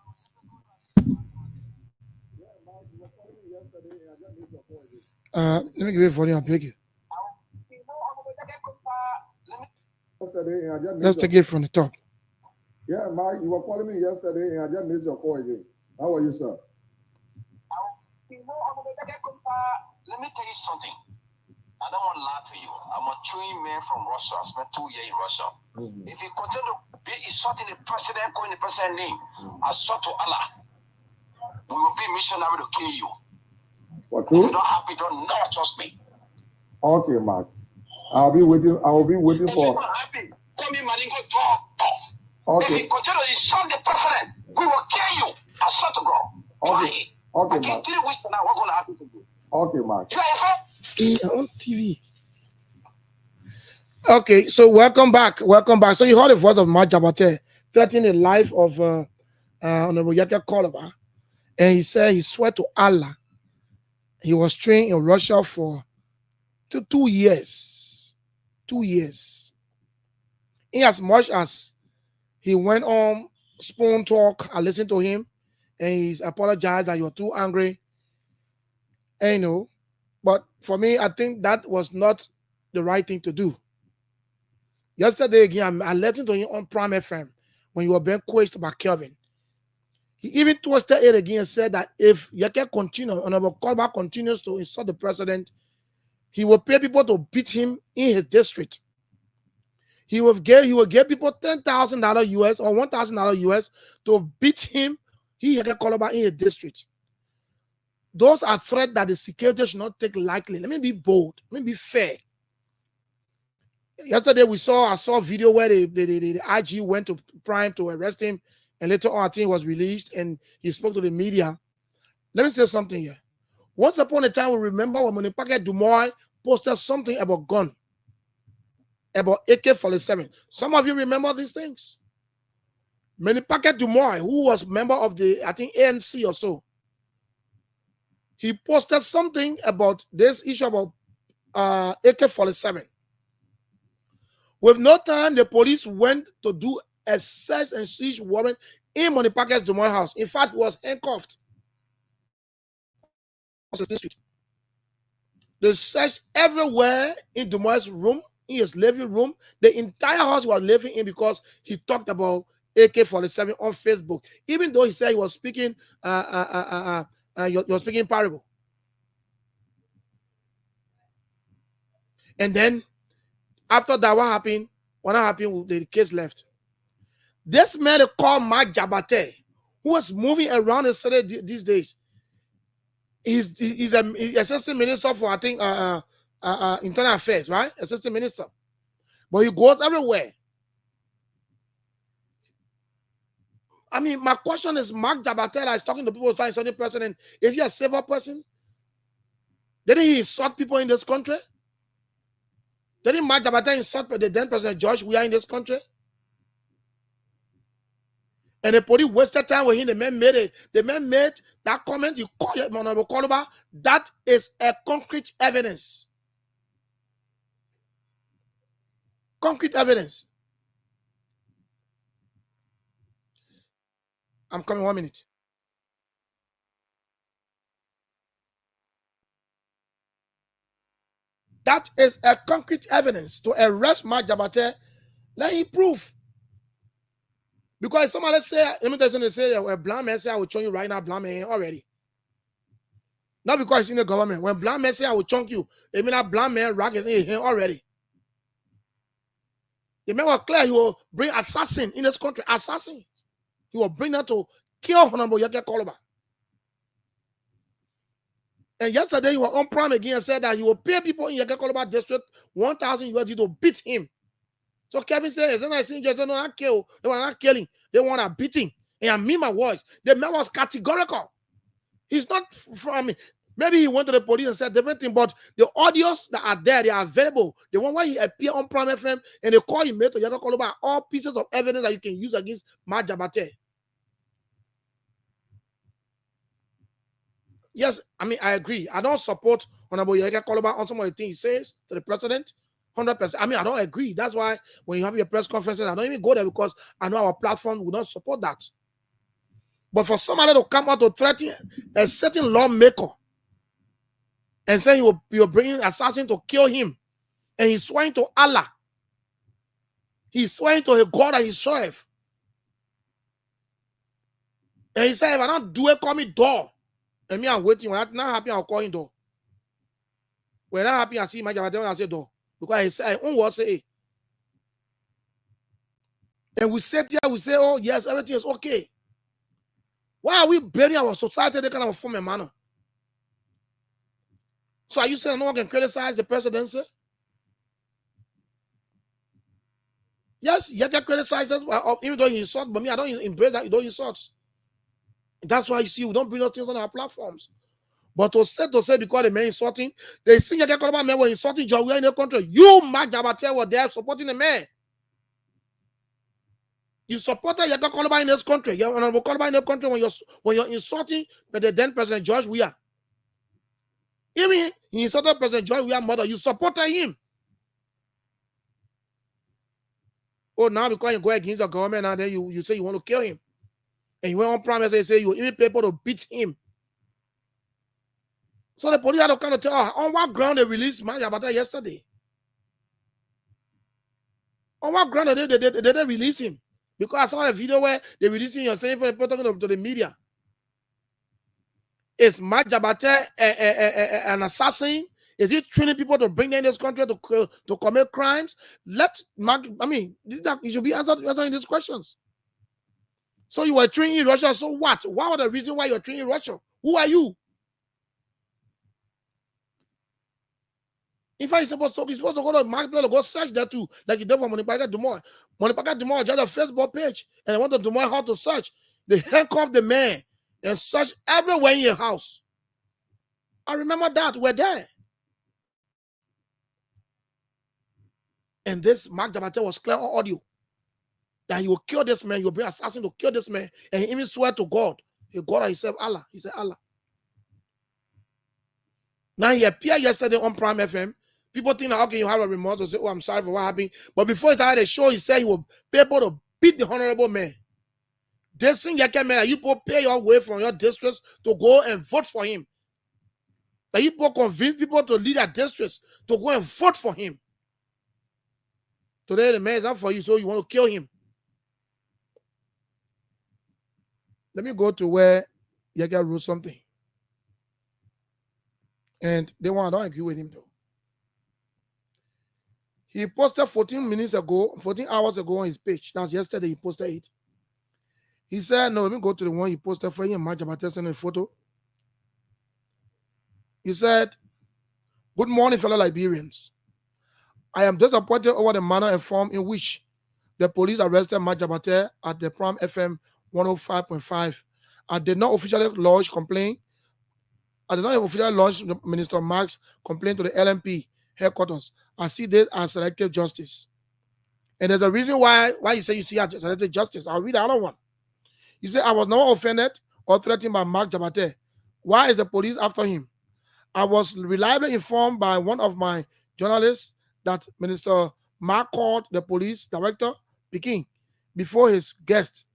Let me give you a volume, I beg you. Let's take it from the top. Yeah, Mike, you were calling me yesterday and I just missed your call again. How are you, sir? Let me tell you something. I don't want to lie to you. I'm a trained man from Russia. I spent 2 years in Russia. If you continue to be insulting the president, calling the president's name, I swear to Allah, we will be missionary to kill you. What, if you're not happy, don't never trust me. Okay, Mark. I'll be waiting if for. If you're not happy, call me Maringo talk. Okay. If you continue to insult the president, we will kill you. I swear to God. Try it. Okay, Mark. 3 weeks now, what's going to happen to you? Okay, Mark. On TV. Okay, so welcome back. So you heard the voice of Matt Jabate threatening the life of Honorable Yeke Koloba, and he said he swore to Allah he was trained in Russia for 2 years. 2 years. In as much as he went on spoon talk, I listened to him, and he's apologized that you were too angry. And but for me, I think that was not the right thing to do. Yesterday again, I listened to him on Prime FM when you were being questioned by Kelvin. He even twisted it again and said that if Yeke Honorable Koloba continues to insult the president, he will pay people to beat him in his district. He will give people $10,000 US or $1,000 US to beat him, Yeke Koloba, in his district. Those are threats that the security should not take lightly. Let me be bold. Let me be fair. Yesterday I saw a video where the IG went to Prime to arrest him, and later on I think it was released and he spoke to the media. Let me say something here. Once upon a time, we remember when Monipake Dumoy posted something about gun, about AK-47. Some of you remember these things. Monipake Dumoy, who was member of the, I think, ANC or so, he posted something about this issue about AK-47. With no time, the police went to do a search and seizure warrant in Monipake's Dumoy house. In fact, he was handcuffed. They searched everywhere in Dumoy's room, in his living room. The entire house was living in because he talked about AK-47 on Facebook, even though he said he was speaking you're speaking parable. And then after that, what happened? What happened? The case left. This man called Mark Jabate, who was moving around the city these days. He's an assistant minister for, I think, internal affairs, right? Assistant minister. But he goes everywhere. I mean, my question is, Mark Jabate that is talking to people, starting insulting person, is he a civil person? Didn't he insult people in this country? Didn't Mark Jabate insult the then President George we are in this country? And the police wasted time with him. The man made it. The man made that comment. You call it Honorable Koluba. That is a concrete evidence. Concrete evidence. I'm coming 1 minute. That is a concrete evidence to arrest Mark Jabate. Let him prove. Because somebody say, let me tell you something, they say, a blind man say, I will chunk you right now, blind man already. Not because it's in the government. When blind man say, I will chunk you, it mean that blind man rock is in him already. The man was clear, he will bring assassin in this country, assassin. He will bring that to kill Honorable Yeke Koluba. And yesterday he was on prime again and said that he will pay people in Yeke Koluba district 1,000 USD to beat him. So Kevin says, and I see just not kill. They were not killing. They want to beating. And I mean my words. The man was categorical. He's not from me. Maybe he went to the police and said different thing, but the audios that are there, they are available. The one where he appeared on Prime FM and they call him made to Yeke Koluba, all pieces of evidence that you can use against Mark Jabate. Yes, I mean, I agree. I don't support Honorable Yeke Koluba on some of the things he says to the president. 100%. I mean, I don't agree. That's why when you have your press conferences, I don't even go there because I know our platform will not support that. But for somebody to come out to threaten a certain lawmaker and say you're bringing assassin to kill him, and he's swearing to Allah, he's swearing to a God that he serves, and he said, if I don't do it, call me door. And me, I'm waiting. When I'm not happy, I'll call him door. When I'm happy, I see my job, I say door. Because he said, I won't say. And we sit here, we say, oh, yes, everything is okay. Why are we burying our society in that kind of form and manner? So are you saying no one can criticize the presidency? Yes, you can criticize us, even though you insult, but me, I don't embrace that, you don't insult. That's why you see, we don't bring those things on our platforms. But to say because the man insulting, they see Yeke Koluba men were insulting John in the country. You, Mark Jabate, were there supporting the man. You supported Yeke Koluba in this country. You're Honorable Koluba in the country when you're insulting the then President George Weah. Even he insulted President George Weah's mother. You supported him. Oh, now because you go against the government, and then you say you want to kill him. And you went on promise and say you even people to beat him. So the police had to kind of tell her on what ground they released Mark Jabate yesterday. On what ground they didn't release him? Because I saw a video where they releasing him standing for talking to the media. Is Mark Jabate an assassin? Is he training people to bring them in this country to commit crimes? Let Mark, I mean, you should be answering these questions. So you were training in Russia, so what? What was the reason why you're training in Russia? Who are you? In fact, he's supposed to go to Marketplace to go search that too, like he did for Monipaka Dumoy. Monipaka Dumoy just a Facebook page, and I want the Dumoy how to search. They handcuffed the man and search everywhere in your house. I remember that. We're there. And this Mark Jabate was clear on audio that he will kill this man, he will bring assassin to kill this man, and he even swear to God. He God himself, Allah. He said Allah. Now he appeared yesterday on Prime FM. People think that, how can you have a remorse or say, oh, I'm sorry for what happened? But before he started the show, he said he will pay people to beat the honorable man. This thing, man, you people pay your way from your districts to go and vote for him. That you people convince people to leave their districts to go and vote for him. Today the man is not for you, so you want to kill him. Let me go to where Yaga wrote something. And they want, I don't agree with him though. He posted 14 hours ago on his page. That's yesterday he posted it. He said, no, let me go to the one he posted for him, Majabate sent a photo. He said, good morning, fellow Liberians. I am disappointed over the manner and form in which the police arrested Majabate at the Pram FM 105.5. I did not officially lodge complaint. I did not officially launch Minister Mark's complaint to the LMP headquarters. I see this as selective justice. And there's a reason why you say you see as selective justice. I'll read the other one. You say, I was not offended or threatened by Mark Jabate. Why is the police after him? I was reliably informed by one of my journalists that Minister Mark called the police director, Peking, before his guest,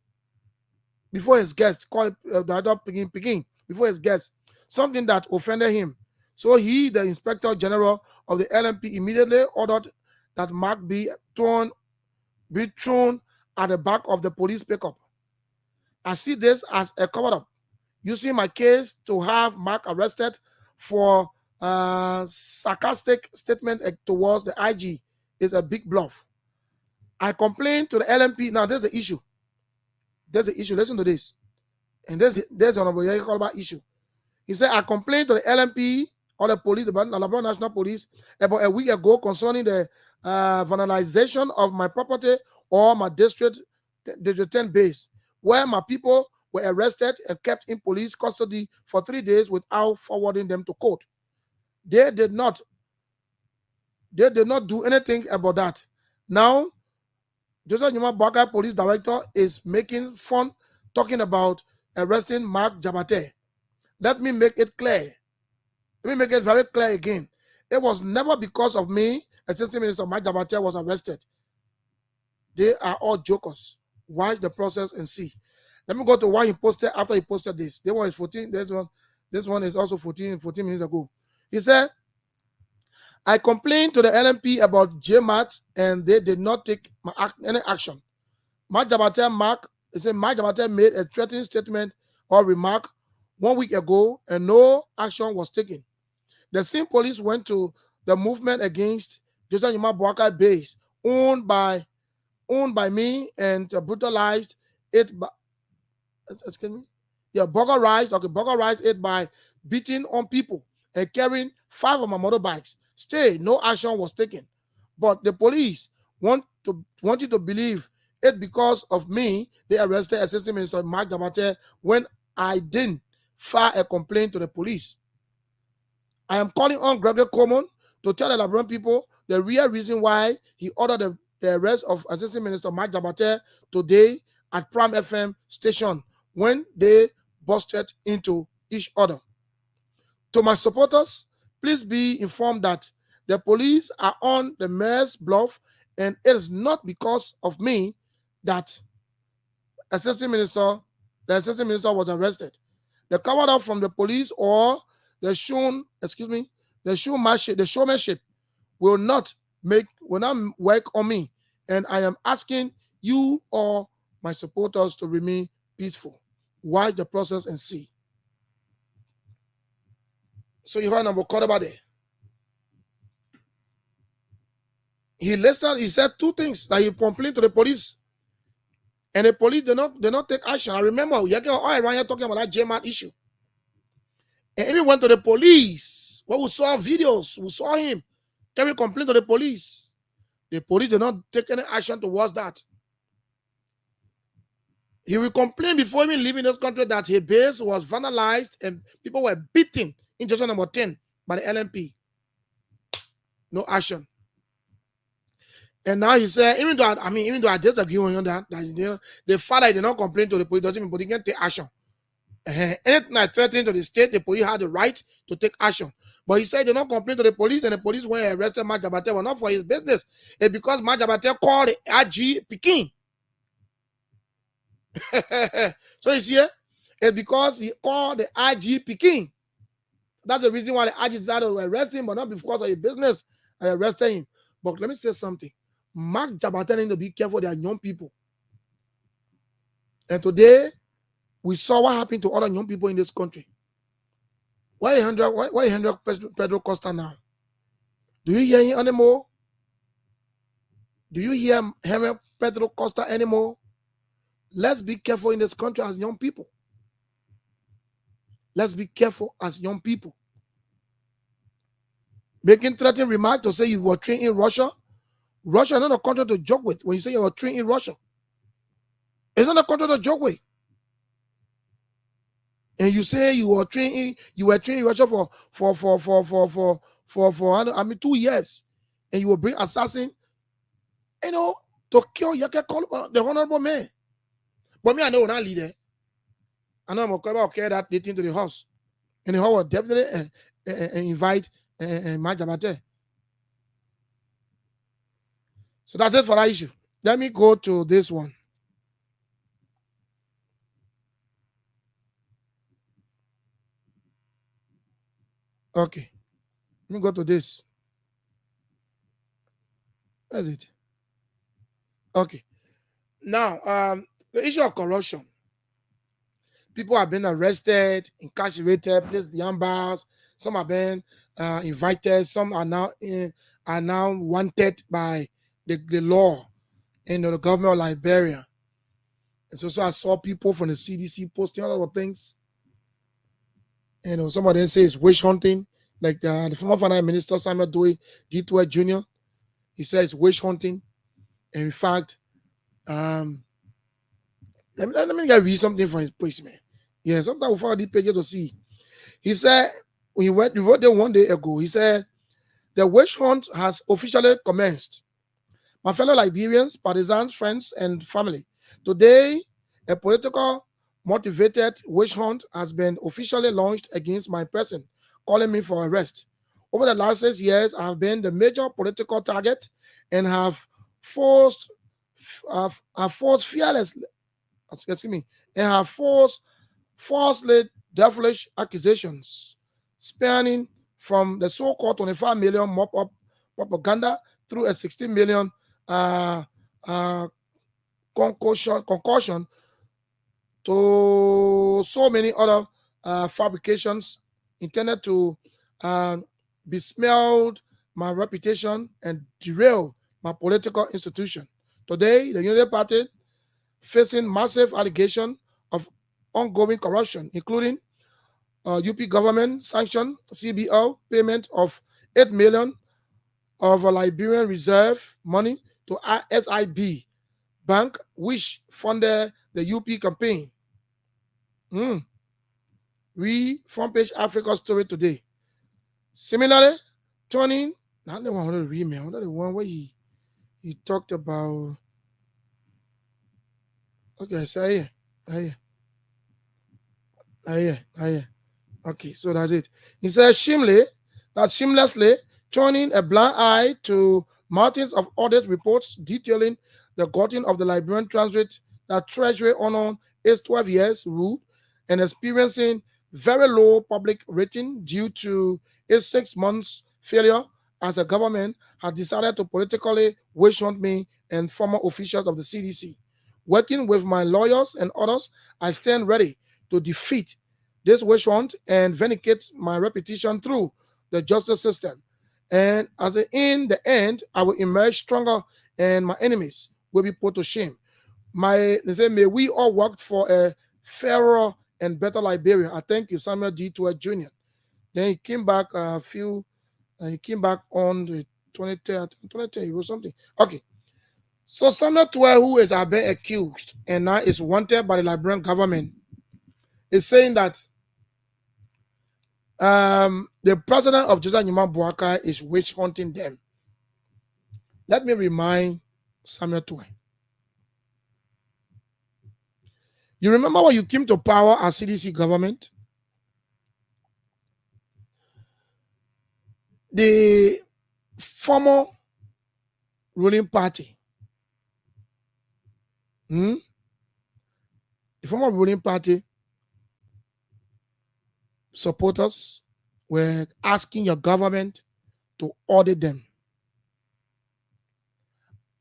called director Peking, before his guest, something that offended him. So he, the Inspector General of the LMP, immediately ordered that Mark be thrown at the back of the police pickup. I see this as a cover-up, using my case to have Mark arrested for sarcastic statement towards the IG is a big bluff. I complained to the LMP. Now, there's an issue. Listen to this. And there's an issue. He said, I complained to the LMP or the police, the Alabama National Police, about a week ago concerning the vandalization of my property or my district 10 base, where my people were arrested and kept in police custody for 3 days without forwarding them to court. They did not do anything about that. Now, Joseph Nyuma Baka Police Director is making fun, talking about arresting Mark Jabate. Let me make it clear. Let me make it very clear again. It was never because of me, Assistant Minister Mark Jabate was arrested. They are all jokers. Watch the process and see. Let me go to what he posted after he posted this. This one is 14. This one is also 14 minutes ago. He said, I complained to the LMP about JMAT and they did not take any action. Mark Jabate made a threatening statement or remark 1 week ago and no action was taken. The same police went to the movement against Joseph Nyuma Bwaka base owned by me and brutalized it by burglarized it by beating on people and carrying 5 of my motorbikes. Still, no action was taken. But the police want you to believe it because of me. They arrested Assistant Minister Mark Jabate when I didn't file a complaint to the police. I am calling on Gregory Coleman to tell the Liberian people the real reason why he ordered the arrest of Assistant Minister Mark Jabate today at Pram FM station when they busted into each other. To my supporters, please be informed that the police are on the mayor's bluff, and it is not because of me that the assistant minister was arrested. The cover up from the police or the showmanship will not work on me, and I am asking you or my supporters to remain peaceful. Watch the process and see. So you heard number about there. He said 2 things that he complained to the police. And the police did not take action. I remember all around here talking about that JMAT issue. And even went to the police. Well, we saw videos, we saw him. Can we complain to the police? The police did not take any action towards that. He will complain before even leaving this country that his base was vandalized and people were beaten in Junction number 10 by the LMP. No action. And now he said, even though I disagree on that, the father did not complain to the police, doesn't mean the police can take action. Anything I threatened to the state, the police had the right to take action. But he said they did not complain to the police, and the police went and arrested Mark Jabate, well, not for his business. It's because Mark Jabate called the IG Peking. So you see, it's because he called the IG Peking. That's the reason why the IG decided to arrest him, but not because of his business. I arrested him. But let me say something. Mark Jabata need to be careful. They are young people. And today, we saw what happened to other young people in this country. Why 100 Pedro Costa now? Do you hear him anymore? Do you hear him Pedro Costa anymore? Let's be careful in this country as young people. Let's be careful as young people. Making threatening remarks to say you were trained in Russia. Russia is not a country to joke with. When you say you were trained in Russia, it's not a country to joke with. And you say you were trained in Russia for 2 years, and you will bring assassin, to kill the honorable man. But me, I know when I lead there, I know I'm going to carry that thing to the house, and the house will definitely invite Majabate. So that's it for that issue. Let me go to this one. Okay. Let me go to this. That's it. Okay. Now, the issue of corruption. People have been arrested, incarcerated, placed behind bars. Some have been invited. Some are now wanted by the law in the government of Liberia. And so I saw people from the CDC posting a lot of things. Some of them say it's witch hunting, like the former finance minister Samuel D2 Jr. He says witch hunting. And in fact, let me read something from his page, man. Yeah, sometimes we follow the page to see. He said, we wrote there 1 day ago, he said, the witch hunt has officially commenced. My fellow Liberians, partisans, friends, and family, today, a political motivated witch hunt has been officially launched against my person, calling me for arrest. Over the last 6 years, I have been the major political target and have forced fearlessly, and have forced falsely devilish accusations spanning from the so-called 25 million mop-up propaganda through a 16 million concussion to so many other fabrications intended to besmirch my reputation and derail my political institution. Today, the Unity Party facing massive allegation of ongoing corruption, including UP government sanctioned CBO payment of 8 million of a Liberian reserve money to SIB Bank, which funded the UP campaign. We front page Africa story today. Similarly, turning, not the one with the email, not the one where he talked about. Okay, so here. Okay, so that's it. He says shamelessly turning a blind eye to mountains of audit reports detailing the gutting of the Liberian Transit that Treasury honored its 12 years rule and experiencing very low public rating due to its 6 months failure as a government has decided to politically witch hunt me and former officials of the CDC. Working with my lawyers and others, I stand ready to defeat this witch hunt and vindicate my reputation through the justice system. And in the end, I will emerge stronger and my enemies will be put to shame. They say, may we all work for a fairer and better Liberia. I thank you, Samuel D2 Jr. Then he came back on the 23rd, he wrote something. Okay. So Samuel Tuer, who is been accused and now is wanted by the Liberian government, is saying that the president of Josiah Nyuma Boaka is witch hunting them. Let me remind Samuel Tuer. You remember when you came to power as CDC government? The former ruling party, the former ruling party supporters were asking your government to audit them.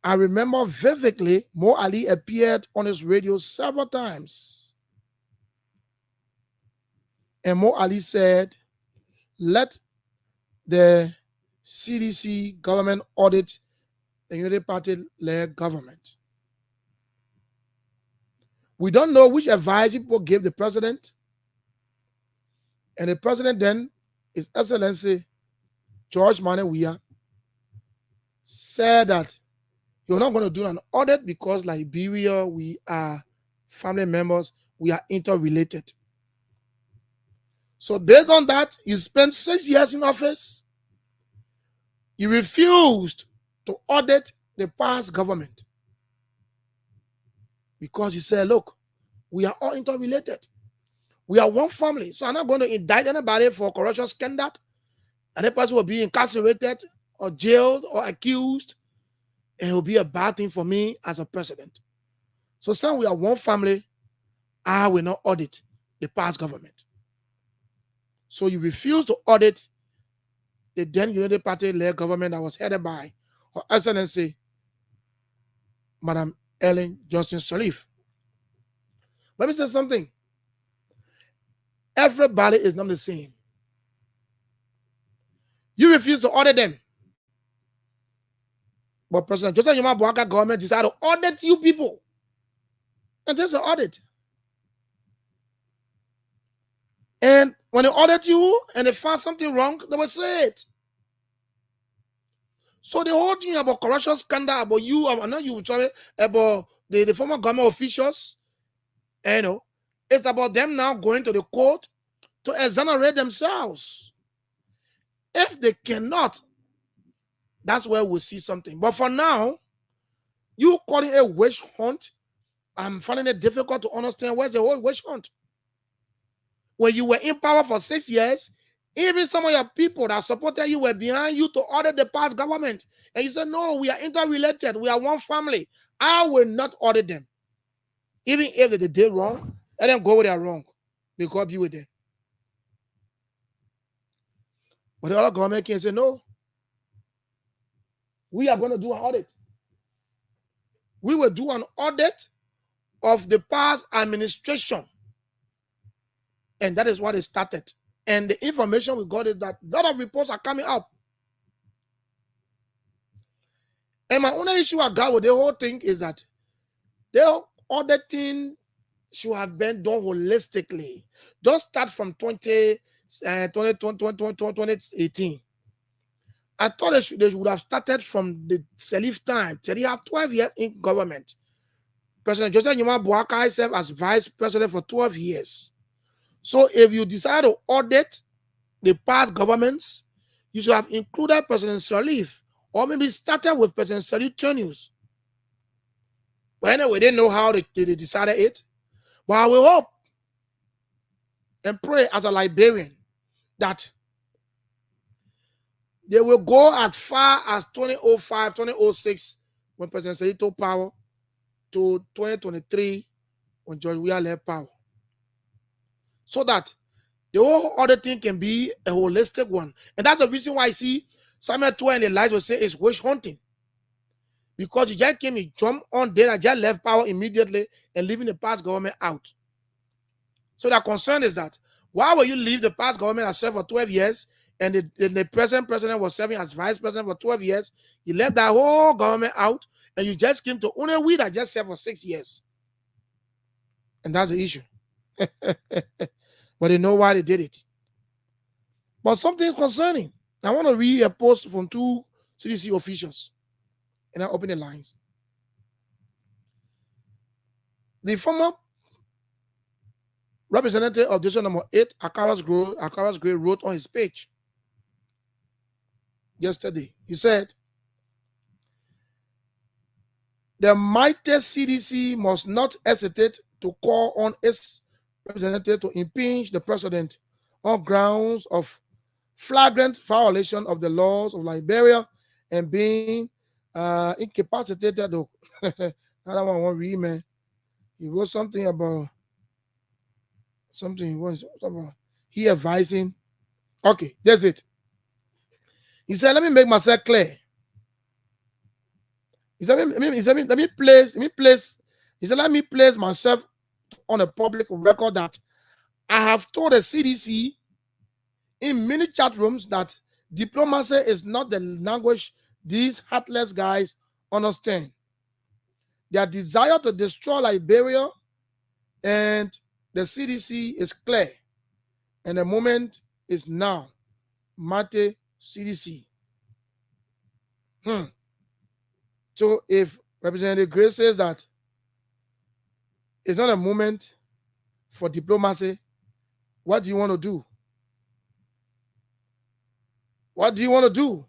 I remember vividly Mo Ali appeared on his radio several times. And Mo Ali said, let the CDC government audit the Unity Party-led government. We don't know which advice people gave the president. And the president then, His Excellency George Manewia, said that you're not going to do an audit because Liberia, we are family members, we are interrelated. So based on that, you spent 6 years in office. You refused to audit the past government because you said, look, we are all interrelated. We are one family. So I'm not going to indict anybody for corruption scandal. And that person will be incarcerated or jailed or accused. And it will be a bad thing for me as a president. So since we are one family, I will not audit the past government. So you refuse to audit the then Unity Party-led government that was headed by Her Excellency Madam Ellen Johnson Sirleaf. Let me say something. Everybody is not the same. You refuse to audit them. But President Joseph Yuma Boaka government decided to audit you people. And there's an audit. And when they audit you and they find something wrong, they will say it. So the whole thing about corruption scandal, about you, about the former government officials, it's about them now going to the court to exonerate themselves. If they cannot, that's where we'll see something. But for now, you calling it a witch hunt, I'm finding it difficult to understand where's the whole witch hunt. When you were in power for 6 years, even some of your people that supported you were behind you to audit the past government. And you said, no, we are interrelated. We are one family. I will not audit them. Even if they did wrong, let them go where they are wrong. Because be with them. But the other government can say, no, we are going to do an audit. We will do an audit of the past administration. And that is what it started. And the information we got is that a lot of reports are coming up. And my only issue I got with the whole thing is that the auditing should have been done holistically. Don't start from 2018. I thought they would have started from the Sirleaf time. They have 12 years in government. President Joseph Yuma Boakai served as vice president for 12 years. So if you decide to audit the past governments, you should have included President Sirleaf, or maybe started with President Sirleaf tenures. But anyway, they know how they decided it. But I will hope and pray as a Liberian that they will go as far as 2005, 2006, when President Sirleaf took power, to 2023, when George Weah left power. So that the whole other thing can be a holistic one. And that's the reason why I see Samuel 12 and the lies will say it's witch hunting. Because you just came, you jump on there, and just left power immediately and leaving the past government out. So the concern is that why will you leave the past government that served for 12 years and the present president was serving as vice president for 12 years? You left that whole government out and you just came to only we that just served for 6 years. And that's the issue. But they know why they did it. But something concerning. I want to read a post from 2 CDC officials. And I open the lines. The former representative of District Number 8, Akaras Gray, wrote on his page yesterday. He said, the mighty CDC must not hesitate to call on its representative to impeach the president on grounds of flagrant violation of the laws of Liberia and being incapacitated. I don't want to read, man. He wrote something about he advising. Okay, that's it. He said, let me make myself clear. He said, let me place myself on a public record that I have told the CDC in many chat rooms that diplomacy is not the language these heartless guys understand. Their desire to destroy Liberia and the CDC is clear, and the moment is now. Mate CDC. So if Representative Gray says that it's not a moment for diplomacy, what do you want to do? What do you want to do?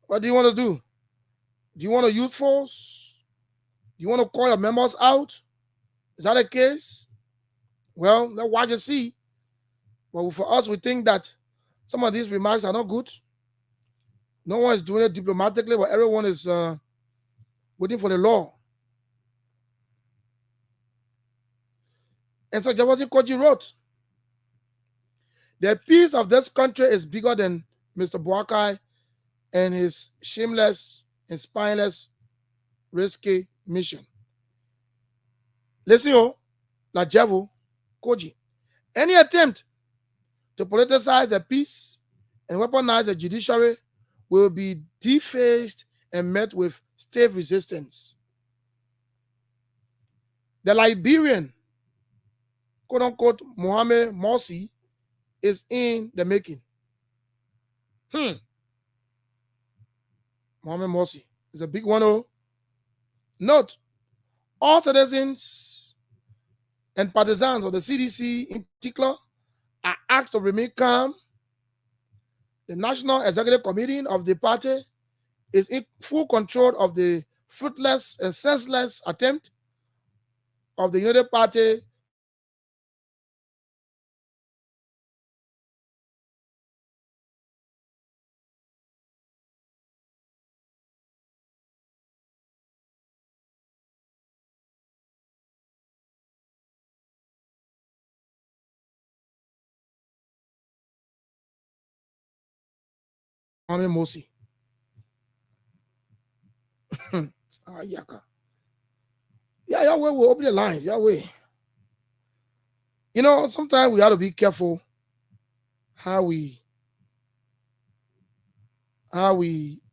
What do you want to do? Do you want to use force? Do you want to call your members out? Is that the case? Well, let's watch and see. But for us, we think that some of these remarks are not good. No one is doing it diplomatically, but everyone is waiting for the law. And so Jawasi Koji wrote, the peace of this country is bigger than Mr. Boakai and his shameless and spineless, risky mission. Listen, La Javu Koji. Any attempt to politicize the peace and weaponize the judiciary will be defaced and met with stiff resistance. The Liberian, quote-unquote, Mohamed Morsi is in the making. Mohamed Morsi is a big one. Oh. Note, all citizens and partisans of the CDC in particular are asked to remain calm. The National Executive Committee of the party is in full control of the fruitless and senseless attempt of the United Party Mohamed Morsi. Yaka. Yeah, Yahweh will open the lines. Yahweh. You know, sometimes we have to be careful how we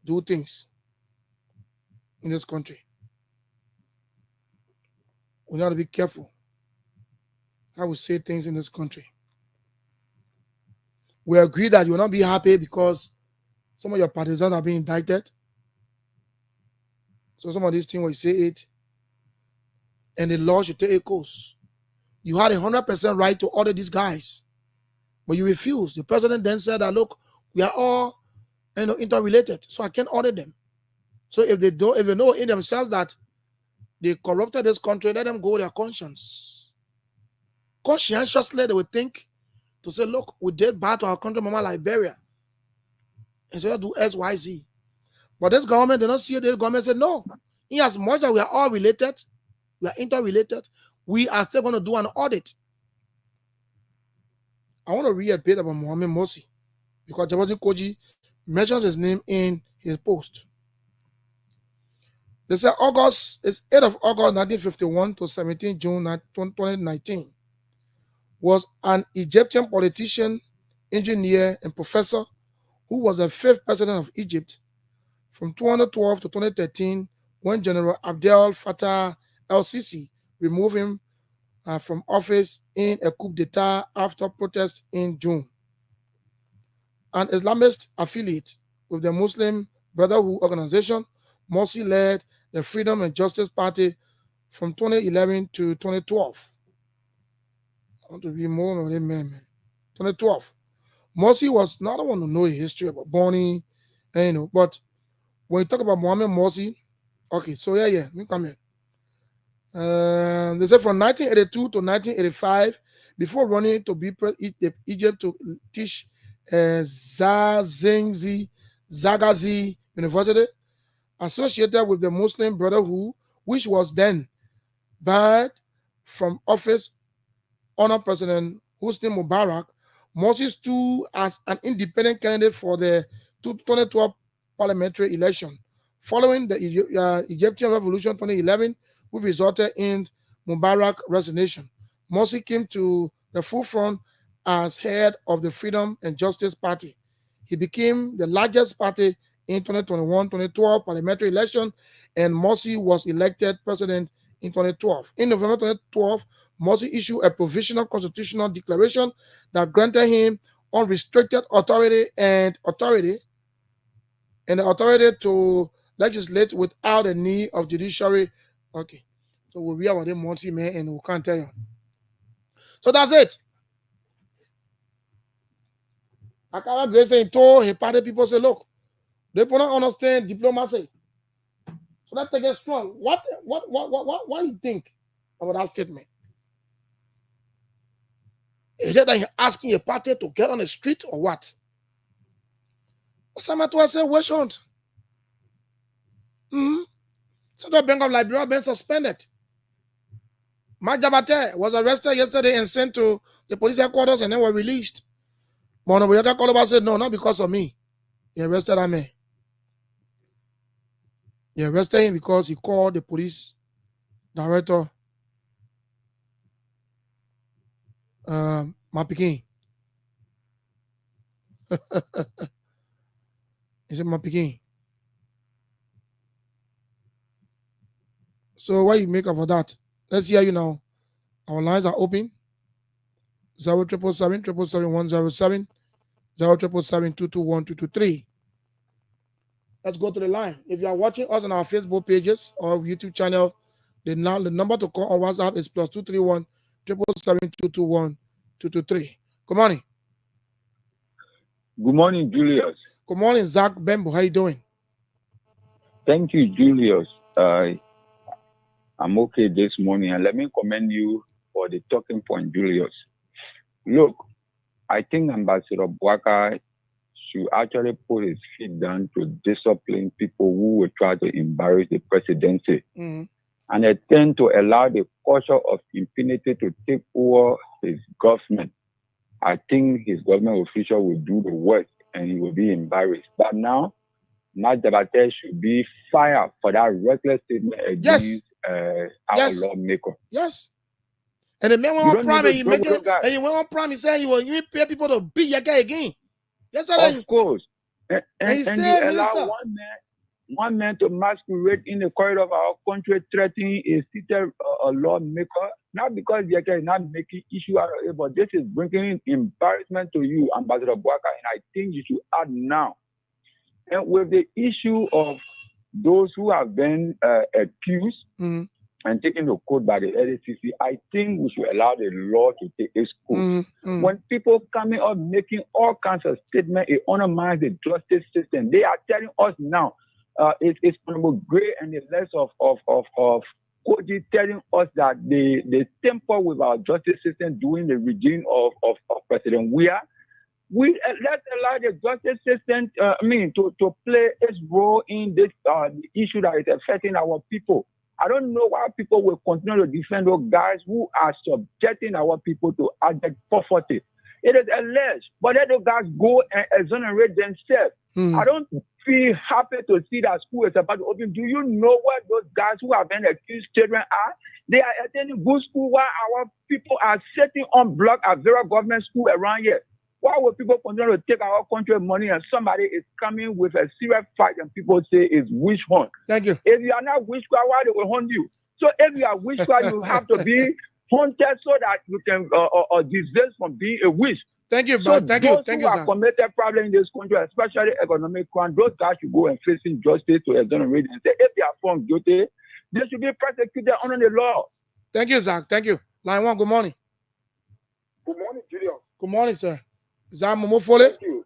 do things in this country. We have to be careful how we say things in this country. We agree that you will not be happy because some of your partisans are being indicted. So some of these things, when you say it, and the law should take a course. You had 100% right to order these guys, but you refused. The president then said that, look, we are all interrelated, so I can't order them. So if they know in themselves that they corrupted this country, let them go with their conscience. Conscientiously, they would think to say, look, we did bad to our country, Mama Liberia. And so do XYZ. But this government, they don't see it. This government said, no. In as much as we are all related, we are interrelated, we are still going to do an audit. I want to read a bit about Mohamed Morsi because Jawasi Koji mentions his name in his post. They say it's 8 of August 1951 to 17 June 2019 was an Egyptian politician, engineer, and professor who was the 5th president of Egypt from 2012 to 2013 when General Abdel Fattah el-Sisi removed him from office in a coup d'etat after protests in June. An Islamist affiliate with the Muslim Brotherhood organization, Morsi led the Freedom and Justice Party from 2011 to 2012. I want to read more on him, man. 2012. Morsi was not the one to know his history about Bonnie, but when you talk about Mohamed Morsi, okay, so let me come here. They said from 1982 to 1985, before running to be Egypt to teach Zagazi University, associated with the Muslim Brotherhood, which was then barred from office under President Hosni Mubarak, Morsi stood as an independent candidate for the 2012 parliamentary election, following the Egyptian Revolution 2011, which resulted in Mubarak's resignation. Morsi came to the forefront as head of the Freedom and Justice Party. He became the largest party in 2021-2012 parliamentary election, and Morsi was elected president in 2012. In November 2012, Morsi issued a provisional constitutional declaration that granted him unrestricted authority to legislate without the need of judiciary. Okay, so we'll read about the Morsi, man, and we can't tell you. So that's it. Akara Grace saying told his party people say, look, they do not understand diplomacy. So that take it strong. What do you think about that statement? Is it that you're asking a party to get on the street or what? Osama said, where shouldn't? Central Bank of Liberia been suspended. Majabate was arrested yesterday and sent to the police headquarters and then were released. But Onoboyaka Koloba said, no, not because of me. He arrested that man. He arrested him because he called the police director, Mapikin. He said, Mapikin. So what you make of that? Let's hear you now. Our lines are open. 0777 777 107 077 221 Let's go to the line. If you are watching us on our Facebook pages or YouTube channel, the number to call on WhatsApp is +231 777 221 223. Good morning. Good morning, Julius. Good morning, Zach Bembo. How you doing? Thank you, Julius. I'm okay this morning, and let me commend you for the talking point, Julius. Look, I think Ambassador Bwaka should actually put his feet down to discipline people who will try to embarrass the presidency and attempt to allow the culture of impunity to take over his government. I think his government official will do the work and he will be embarrassed. But now, Matt Jabate should be fired for that reckless statement against our lawmaker. Yes. And the man went on prime and he went on prime, he said he will even pay people to beat your guy again. Yes, of course. And you allow one man to masquerade in the corridor of our country threatening a seated lawmaker, not because the guy is not making issue out of it, but this is bringing embarrassment to you, Ambassador Bwaka, and I think you should act now. And with the issue of those who have been accused and taken to court by the LACC, I think we should allow the law to take its course. When people coming up making all kinds of statements, it undermines the justice system. They are telling us now, it's Honorable Gray and the rest of Koji telling us that they temper with our justice system during the regime of President Weah. Let's allow the justice system, to play its role in this issue that is affecting our people. I don't know why people will continue to defend those guys who are subjecting our people to abject poverty. It is alleged, but let those guys go and exonerate themselves. I don't feel happy to see that school is about to open. Do you know what those guys who have been accused children are? They are attending good school while our people are sitting on block at various government school around here. Why would people continue to take our country money and somebody is coming with a serious fight and people say it's witch hunt? Thank you. If you are not witch hunt, why they will hunt you? So if you are witch hunt, you have to be hunted so that you can desist from being a witch. Thank you, bro. Thank you. Those who have committed problem in this country, especially economic crime, those guys should go and facing justice to exonerate and say if they are found guilty, they should be prosecuted under the law. Thank you, Zach. Thank you. Line 1, good morning. Good morning, Julius. Good morning, sir. Is that Momo Foley? Thank you.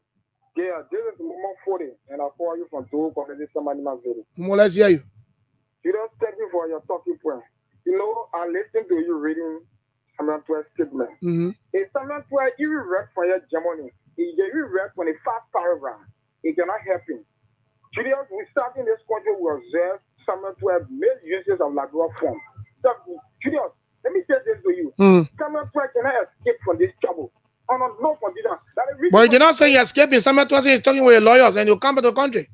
Yeah, this is Momo Foley, and I call you from Togo Community Samanima Village. Momo, let's hear you. Julius, thank you for your talking point. You know, I listened to you reading Samuel 12 statement. In Samuel 12, if you read for your Germany, if you read from the first paragraph, it cannot help you. Julius, we start in this country, we observe Samuel 12 made uses of Lagoa form. So, Julius, let me say this to you. Samuel 12 cannot escape from this trouble. On a no condition. But you did not say you're escaping. Someone was saying he's talking with your lawyers and you come to the country.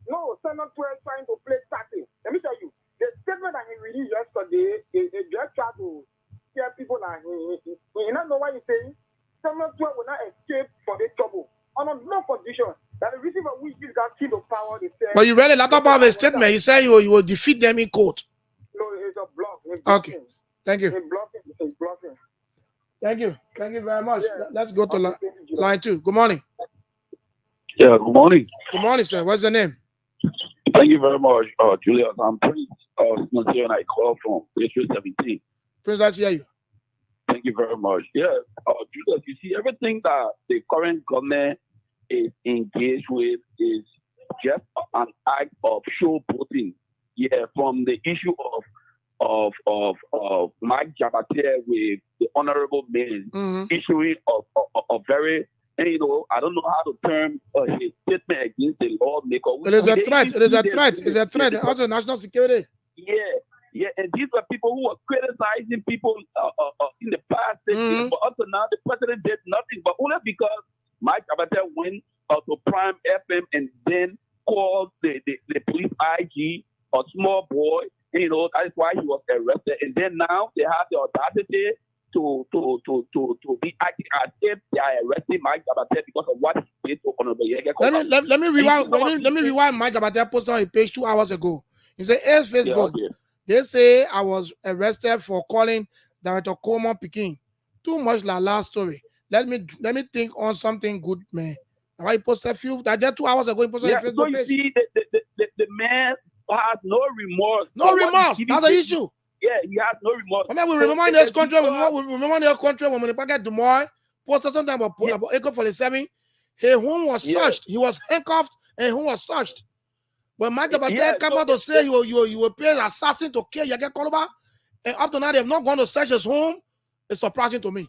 No, Senator is trying to play tactics. Let me tell you, the statement that he released yesterday is just trying to scare people that he don't know what he's saying. Senator will not escape from this trouble. On a no condition. That the reason for which this guy keep the power, they say. But you read a lot about his statement. He said you will defeat them in court. No, it's a block. Okay. Thank you. It's blocking. Thank you. Thank you very much. Yeah. Let's go to line 2. Good morning. Yeah, good morning. Good morning, sir. What's your name? Thank you very much, Julius. I'm Prince Sincere, and I call from District 17. Prince, let's hear you. Thank you very much. Yeah, Julius, you see, everything that the current government is engaged with is just an act of showboating. Yeah, from the issue of Mike Jabate with the honorable man issuing a very, and I don't know how to term his statement against the lawmaker. It is a threat. It is a threat. It's a threat. Also, national security. Yeah, and these are people who are criticizing people in the past. But up to now, the president did nothing, but only because Mike Jabate went to Prime FM and then called the police IG a small boy. And, that's why he was arrested. And then now they have the audacity to be acting as if they are arresting Mike Jabate because of what he did to Honorable Yege. Let me rewind. Let me rewind. Mike Jabate posted on his page 2 hours ago. He said, "Hey, Facebook, they say I was arrested for calling Director Coleman Peking. Too much la last story. Let me think on something good, man." I posted a few. That just 2 hours ago. He posted on his Facebook page. So you see, the man has no remorse. No remorse. That's the issue. Yeah, he has no remorse. I mean, we remember in this country. We remember in this country when the packet Dumoy posted something about AK-47. His home was searched. He was handcuffed and his home was searched. When Mike Jabate came out to say you will pay an assassin to kill Yege Koloba, and up to now they have not gone to search his home, it's surprising to me.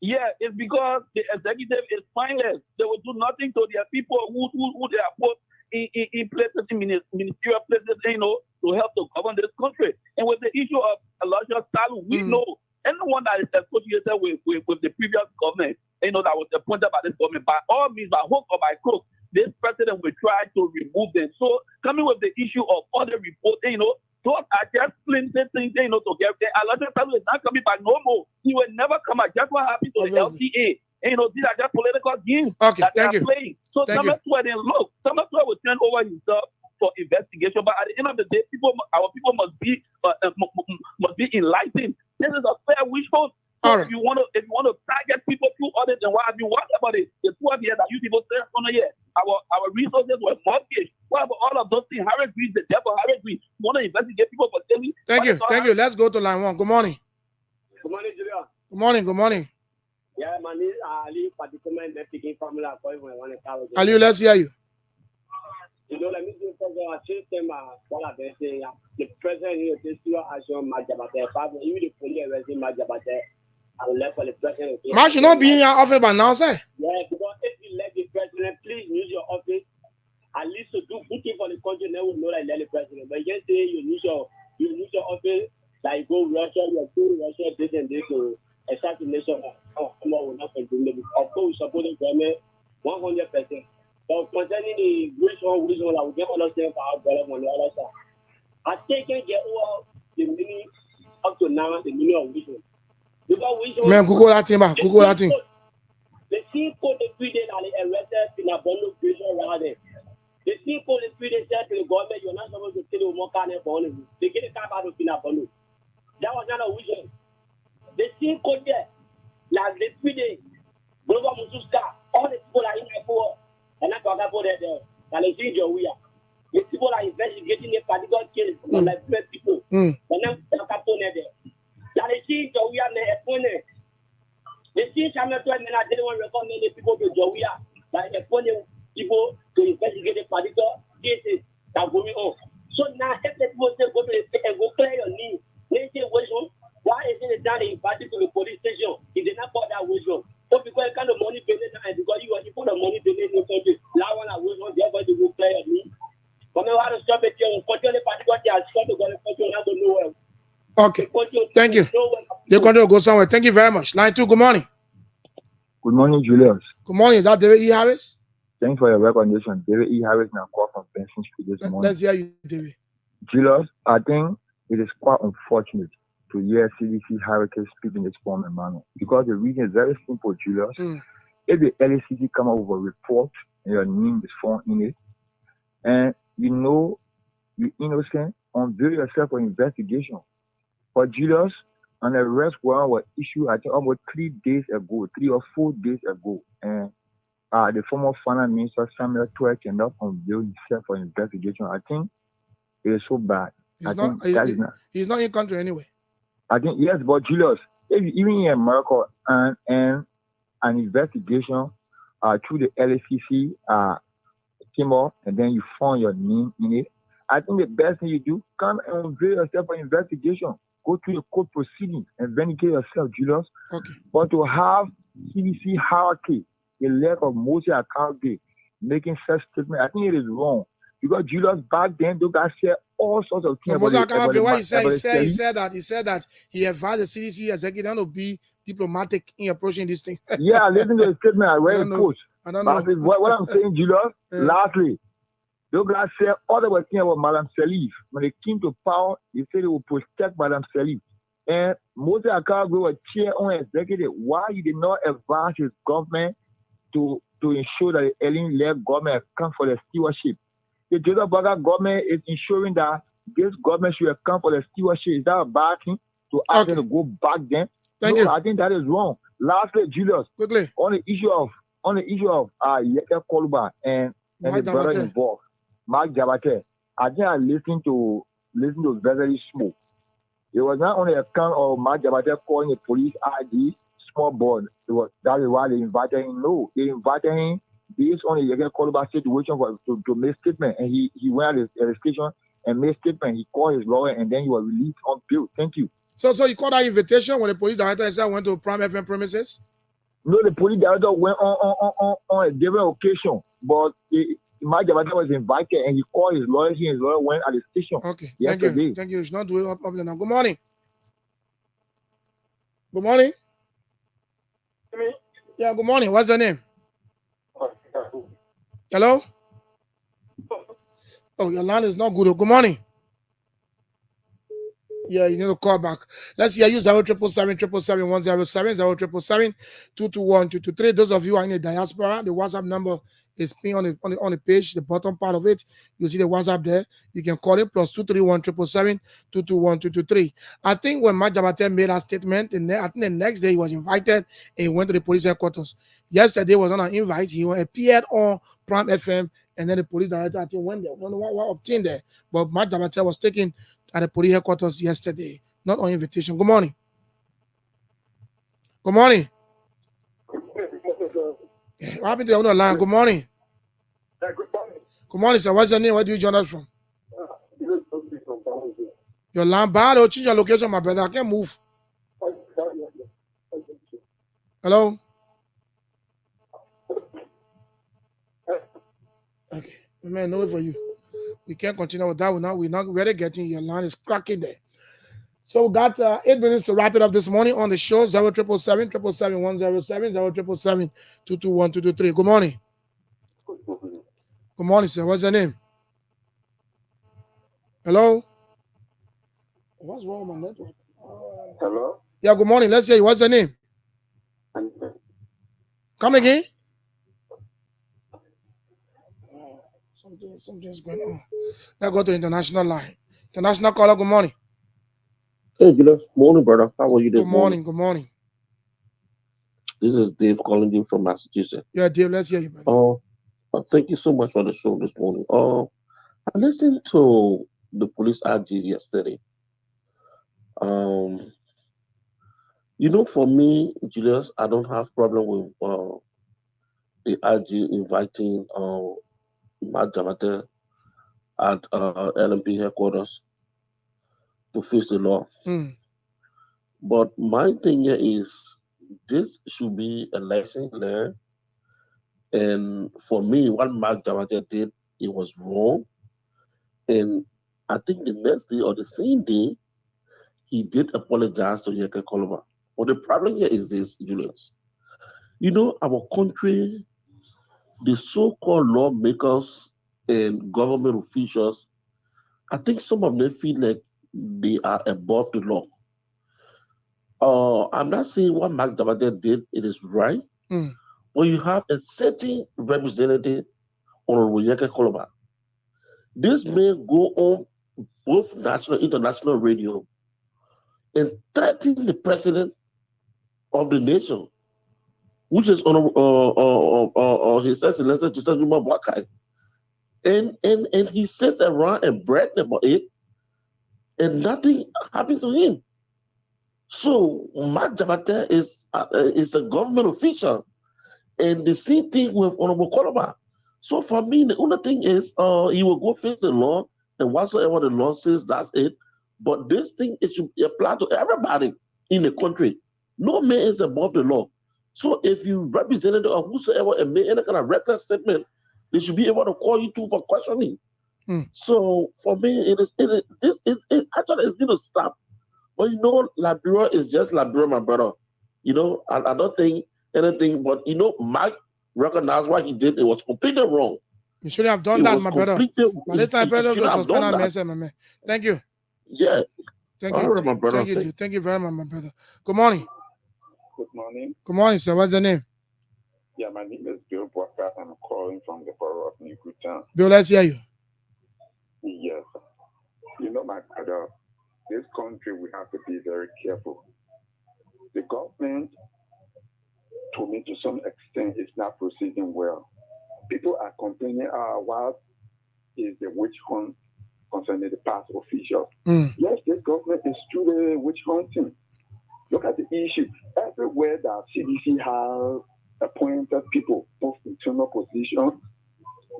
Yeah, it's because the executive is spineless. They will do nothing to their people who they are put in places, in ministerial places, to help to govern this country. And with the issue of Elijah Salu, we know anyone that is associated with the previous government, that was appointed by this government, by all means, by hook or by crook, this president will try to remove them. So coming with the issue of other reports, those are just flimsy things, to get there. Elijah Salu is not coming back no more. He will never come back. Just what happened to the LTA. These are just political games that they are playing. So some of them will turn over himself for investigation. But at the end of the day, our people must be enlightened. This is a fair wish hope. So if you want to target people through audit and what have you, what about it? The 12 years that you people say on a year, our resources were mortgaged. What about all of those things? Harry Green, the devil, Harry Green. You want to investigate people for telling? Thank you. Let's go to line 1. Good morning. Good morning, Julia. Good morning. Yeah, my name is Ali, particularly speaking formula. Ali, let's hear you. Let me do something. I say what I've been saying. The president is still action Mike Jabate. Even the police arresting Mike Jabate. I will let for the president. Man should not be in your office by now, sir. Yeah, because if you let the president, please use your office at least to do good thing for the country. Then we know that let the president. But you just say you use your office, like go Russia, you go Russia, this and this to assassination. Come on, we're not going to do it. Of course, we support the government 100%. So concerning the which one, I will get understand for our brother on the other side. I think I get over the meaning up to now, the meaning of which one. Man, Google that thing, man. Google that thing. The team called the 3 days and they arrested in a bundle prison around there. The team called the 3 days said to the government, you're not supposed to kill more kind of bundle. They get a car out of a bundle. That was not a vision. The team called there, like the 3 days, Global Mususka, all the people are in my poor, and I got about there, and they see Joey. The people are investigating a particular case from like 12 people. And I'm there. That is see Joey and the opponent. The see Samuel and I didn't want to recommend the people to Joey, like the opponent people to investigate the particular cases that are going on. So now, if the people say go to the state and go clear your name, they say, why isn't it done in party to the police station? If they not got that wisdom. So because kind of money payment and because you put the money payment in the country, now when I wisdom, they're going to go clear your name. But now how to stop it here, control the party got there, stop the country, not to nowhere. Okay. Thank you. The country will go somewhere. Thank you very much. Line 2, good morning. Good Good morning, Julius. Good morning. Is that David E. Harris? Thanks for your recognition. David E. Harris now call from Benson Street this morning. Let's hear you, David. Julius, I think it is quite unfortunate to hear CDC hurricane speak in this form and manner. Because the reason is very simple, Julius. If the LACC come up with a report and your name is found in it, and you know you're innocent, unveil yourself for investigation. But Julius, an arrest warrant was issued, I think, almost 3 or 4 days ago. And the former finance minister, Samuel Twerk, cannot unveil himself for investigation. I think it is so bad. He's not in country anyway. I think, yes, but Julius, if even in America and an investigation through the LACC came up and then you found your name in it, I think the best thing you do, come and unveil yourself for investigation. Go through the court proceedings and vindicate yourself, Julius. Okay. But to have CDC hierarchy, the lack of most accountability, making such statements, I think it is wrong. Because Julius, back then, those guys said all sorts of things. What he said that he advised the CDC executive to be diplomatic in approaching this thing. Yeah, listen to the statement. I read it post. I don't know. What I'm saying, Julius, lastly, those guys said all they were thinking about Madame Salif. When they came to power, they said they would protect Madame Salif. And Moses Akago was chair on executive. Why you did not advise his government to ensure that the alien-led government come for the stewardship? The Joseph Burger government is ensuring that this government should come for the stewardship. Is that a bad thing to ask them to go back then? Thank you. I think that is wrong. Lastly, Julius, quickly on the issue of Yeke Koluba and the brother involved, Mark Jabate. I think I listened to very Smoke. It was not only account of Mark Jabate calling the police ID small boy. That is why they invited him. No, they invited him based on the Yeke Koluba situation to make statement, and he went at the station and made statement. He called his lawyer, and then he was released on bail. Thank you. So you called that invitation when the police director went to Prime FM premises? No, the police director went on a different occasion, but Mark Jabate was invited, and he called his lawyer. His lawyer went at the station. Okay, yesterday. Thank you. You should not do it up there now. Good morning. Good morning. Yeah, good morning. What's your name? Hello? Oh, your line is not good. Good morning. Yeah, you need to call back. Let's see. I use 0777 221 223. Those of you who are in the diaspora, the WhatsApp number is pinned on the page, the bottom part of it. You see the WhatsApp there. You can call it +231 777 221 223. I think when Mark Jabate made that statement, I think the next day he was invited and he went to the police headquarters. Yesterday was on an invite. He appeared on Prime FM, and then the police director I think went there. I don't know what obtained there, but Mark Jabate was taken at the police headquarters yesterday, not on invitation. Good morning. Good morning. What happened to you on the line? Good morning. Good morning, sir. What's your name? Where do you join us from? Your line bad or change your location, my brother? I can't move. Hello? Okay. Man, no for you. We can't continue with that. We're not really getting your line is cracking there. So we got 8 minutes to wrap it up this morning on the show. 0777 777 107 221 223. Good morning. Good morning, sir. What's your name? Hello? What's wrong with my network? Hello? Yeah, good morning. Let's hear you. What's your name? Come again? Something's going on. Let's go to international line. International caller, good morning. Hey, Julius. Morning, brother. How are you this morning? Good morning. This is Dave calling you from Massachusetts. Yeah, Dave, let's hear you, brother. Thank you so much for the show this morning. I listened to the police RG yesterday. For me, Julius, I don't have problem with the RG inviting Mark Jabate at LMP headquarters to face the law. But my thing here is this should be a lesson learned. And for me, what Mark Jabate did, it was wrong. And I think the next day or the same day, he did apologize to Yeke Koluba. But the problem here is this, Julius. You know, our country, the so-called lawmakers and government officials, I think some of them feel like they are above the law. I'm not saying what Mark Dabate did, it is right. But you have a certain representative, Honorable Yeke Koloba. This man go on both national and international radio and threaten the president of the nation, which is His Excellency Justin Juma Bwakai. And he sits around and bragged about it, and nothing happened to him. So Mark Jabate is a government official, and the same thing with Honorable Koloba. So for me, the only thing is he will go face the law, and whatsoever the law says, that's it. But this thing, it should apply to everybody in the country. No man is above the law. So if you representative of whosoever and make any kind of reckless statement, they should be able to call you to for questioning. So for me, it actually is going to stop. But you know, Liberia is just Liberia, my brother. You know, I don't think anything, but you know, Mike recognized what he did. It was completely wrong. You should have done that, my brother. But this time, brother, go suspend our message, my man. Thank you. Yeah. Thank All you. right, my brother. Thank you, dude. Thank you very much, my brother. Good morning. Good morning. Good morning, sir. What's your name? Yeah, my name is Bill Walker. I'm calling from the borough of New Town. Bill, let's hear you. Yes. You know, my brother, this country, we have to be very careful. The government, to me, to some extent, is not proceeding well. People are complaining, what is the witch hunt concerning the past officials? Yes, this government is truly witch hunting. Look at the issue. Everywhere that CDC has appointed people, both internal positions,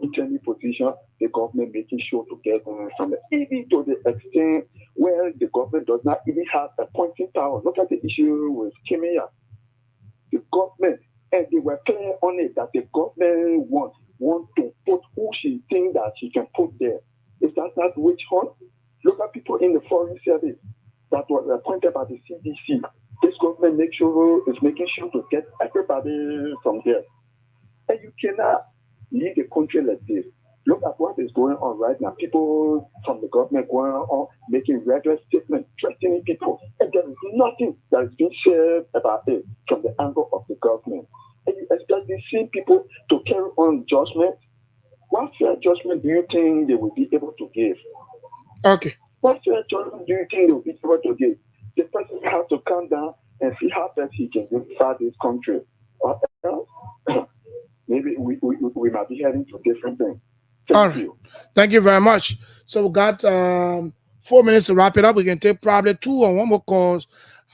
internal position, the government making sure to get from it. Even to the extent where the government does not even have appointing power. Look at the issue with Kimia. The government, and they were clear on it that the government want to put who she thinks that she can put there. If that's not witch hunt, look at people in the foreign service that were appointed by the CDC. This government is making sure to get everybody from there. And you cannot lead the country like this. Look at what is going on right now. People from the government going on making regular statements, threatening people. And there is nothing that is being said about it from the angle of the government. And you expect these same people to carry on judgment. What fair judgment do you think they will be able to give? Okay. What fair judgment do you think they will be able to give? The president has to calm down and see how best he can unify this country. Or else, maybe we might be heading to different things. Thank you. Thank you very much. So we got 4 minutes to wrap it up. We can take probably one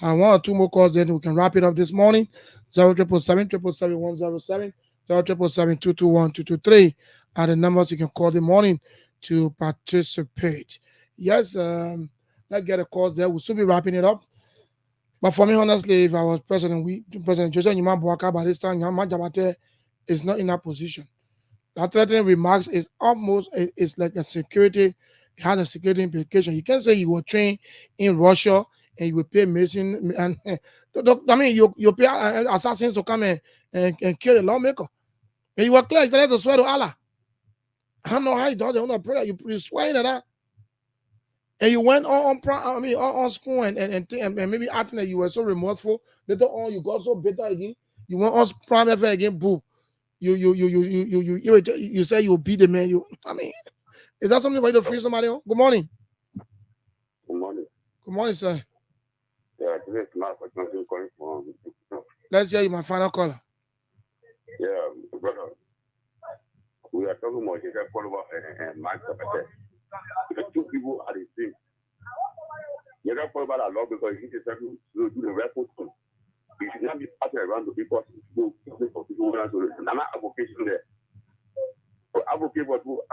or two more calls, then we can wrap it up this morning. 0777-777-107, 0777-221-223 are the numbers you can call the morning to participate. Yes, let's get a call there. We'll soon be wrapping it up. But for me, honestly, if I was President Joseph Nyuma Bwaka by this time, Nyama Jabate is not in that position. That threatening remarks is almost, it's like a security, it has a security implication. You can say you were trained in Russia and you will pay Mason, and I mean, you pay assassins to come and kill a lawmaker. And you were clear, you started to swear to Allah. I don't know how he does it on a prayer. You swear to that. And you went on spoon and maybe acting like you were so remorseful. Later on, you got so bitter again. You went on prime effort again, boo. You say you will beat the man. I mean, is that something for you to free somebody on? Good morning. Good morning. Good morning, sir. Yeah, this is Mark calling from. Let's hear you, my final caller. Yeah, brother. We are talking about Jacob Follower and Mike Sabate. The two people are the same. Jacob Follower are loved because he is able to do the right thing. You should not be passing around to people who people I'm not advocating there. So advocate for people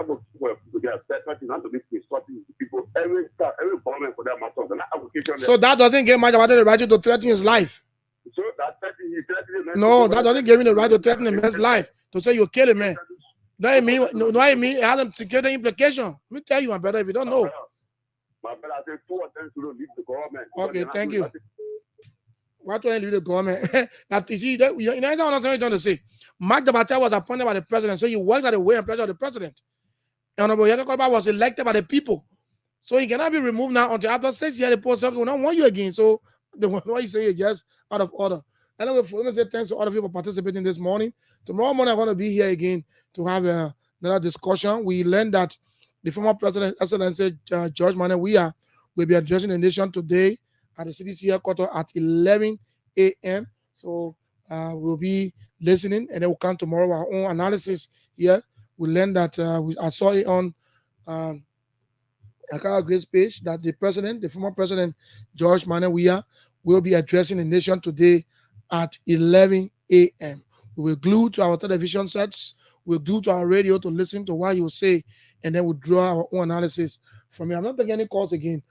get upset, not to be insulting people. Every government for that matter. They're not advocating. So that doesn't give Mike Jabate the right to threaten his life. So that threatening. No, that doesn't give him the right to threaten a man's life. To say you'll kill a man. No, I mean, it has a security implication. Let me tell you, my brother, if you don't know. My brother, I say 2 attempts to leave the government. Okay, thank you. Why do I leave the government? That you see, that, you know what I'm trying to say. Mark Dabatia was appointed by the president, so he works at the will and pleasure of the president. Honorable Yaka Korba was elected by the people. So he cannot be removed now until after 6 years the post will not want you again. So the one you say is just out of order. Anyway, let me say thanks to all of you for participating this morning. Tomorrow morning I'm going to be here again to have another discussion. We learned that the former president, Excellency George Manneh Weah, will be addressing the nation today at the CDC headquarters at 11 a.m. So we'll be listening, and then we'll come tomorrow our own analysis here. We learned that I saw it on Akara Grace page that the former president George Manneh Weah, will be addressing the nation today at 11 a.m. We will glue to our television sets, we'll glue to our radio to listen to what he will say, and then we'll draw our own analysis from it. I'm not taking any calls again.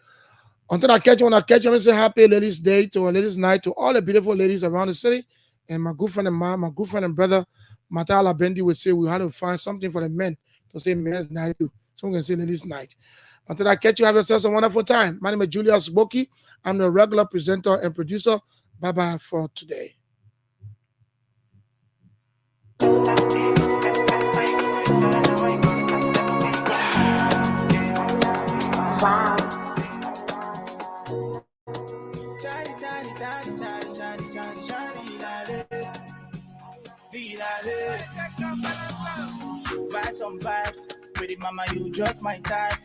Until I catch you, when I catch you, I'm going to say happy Ladies' Day to Ladies' Night to all the beautiful ladies around the city. And my good friend and my good friend and brother, Matala Bendi, would say we had to find something for the men to say men's night too. So we can say Ladies' Night. Until I catch you, have yourselves a wonderful time. My name is Julius Boki. I'm the regular presenter and producer. Bye-bye for today. Wow. Vibes on vibes, pretty mama, you just my type.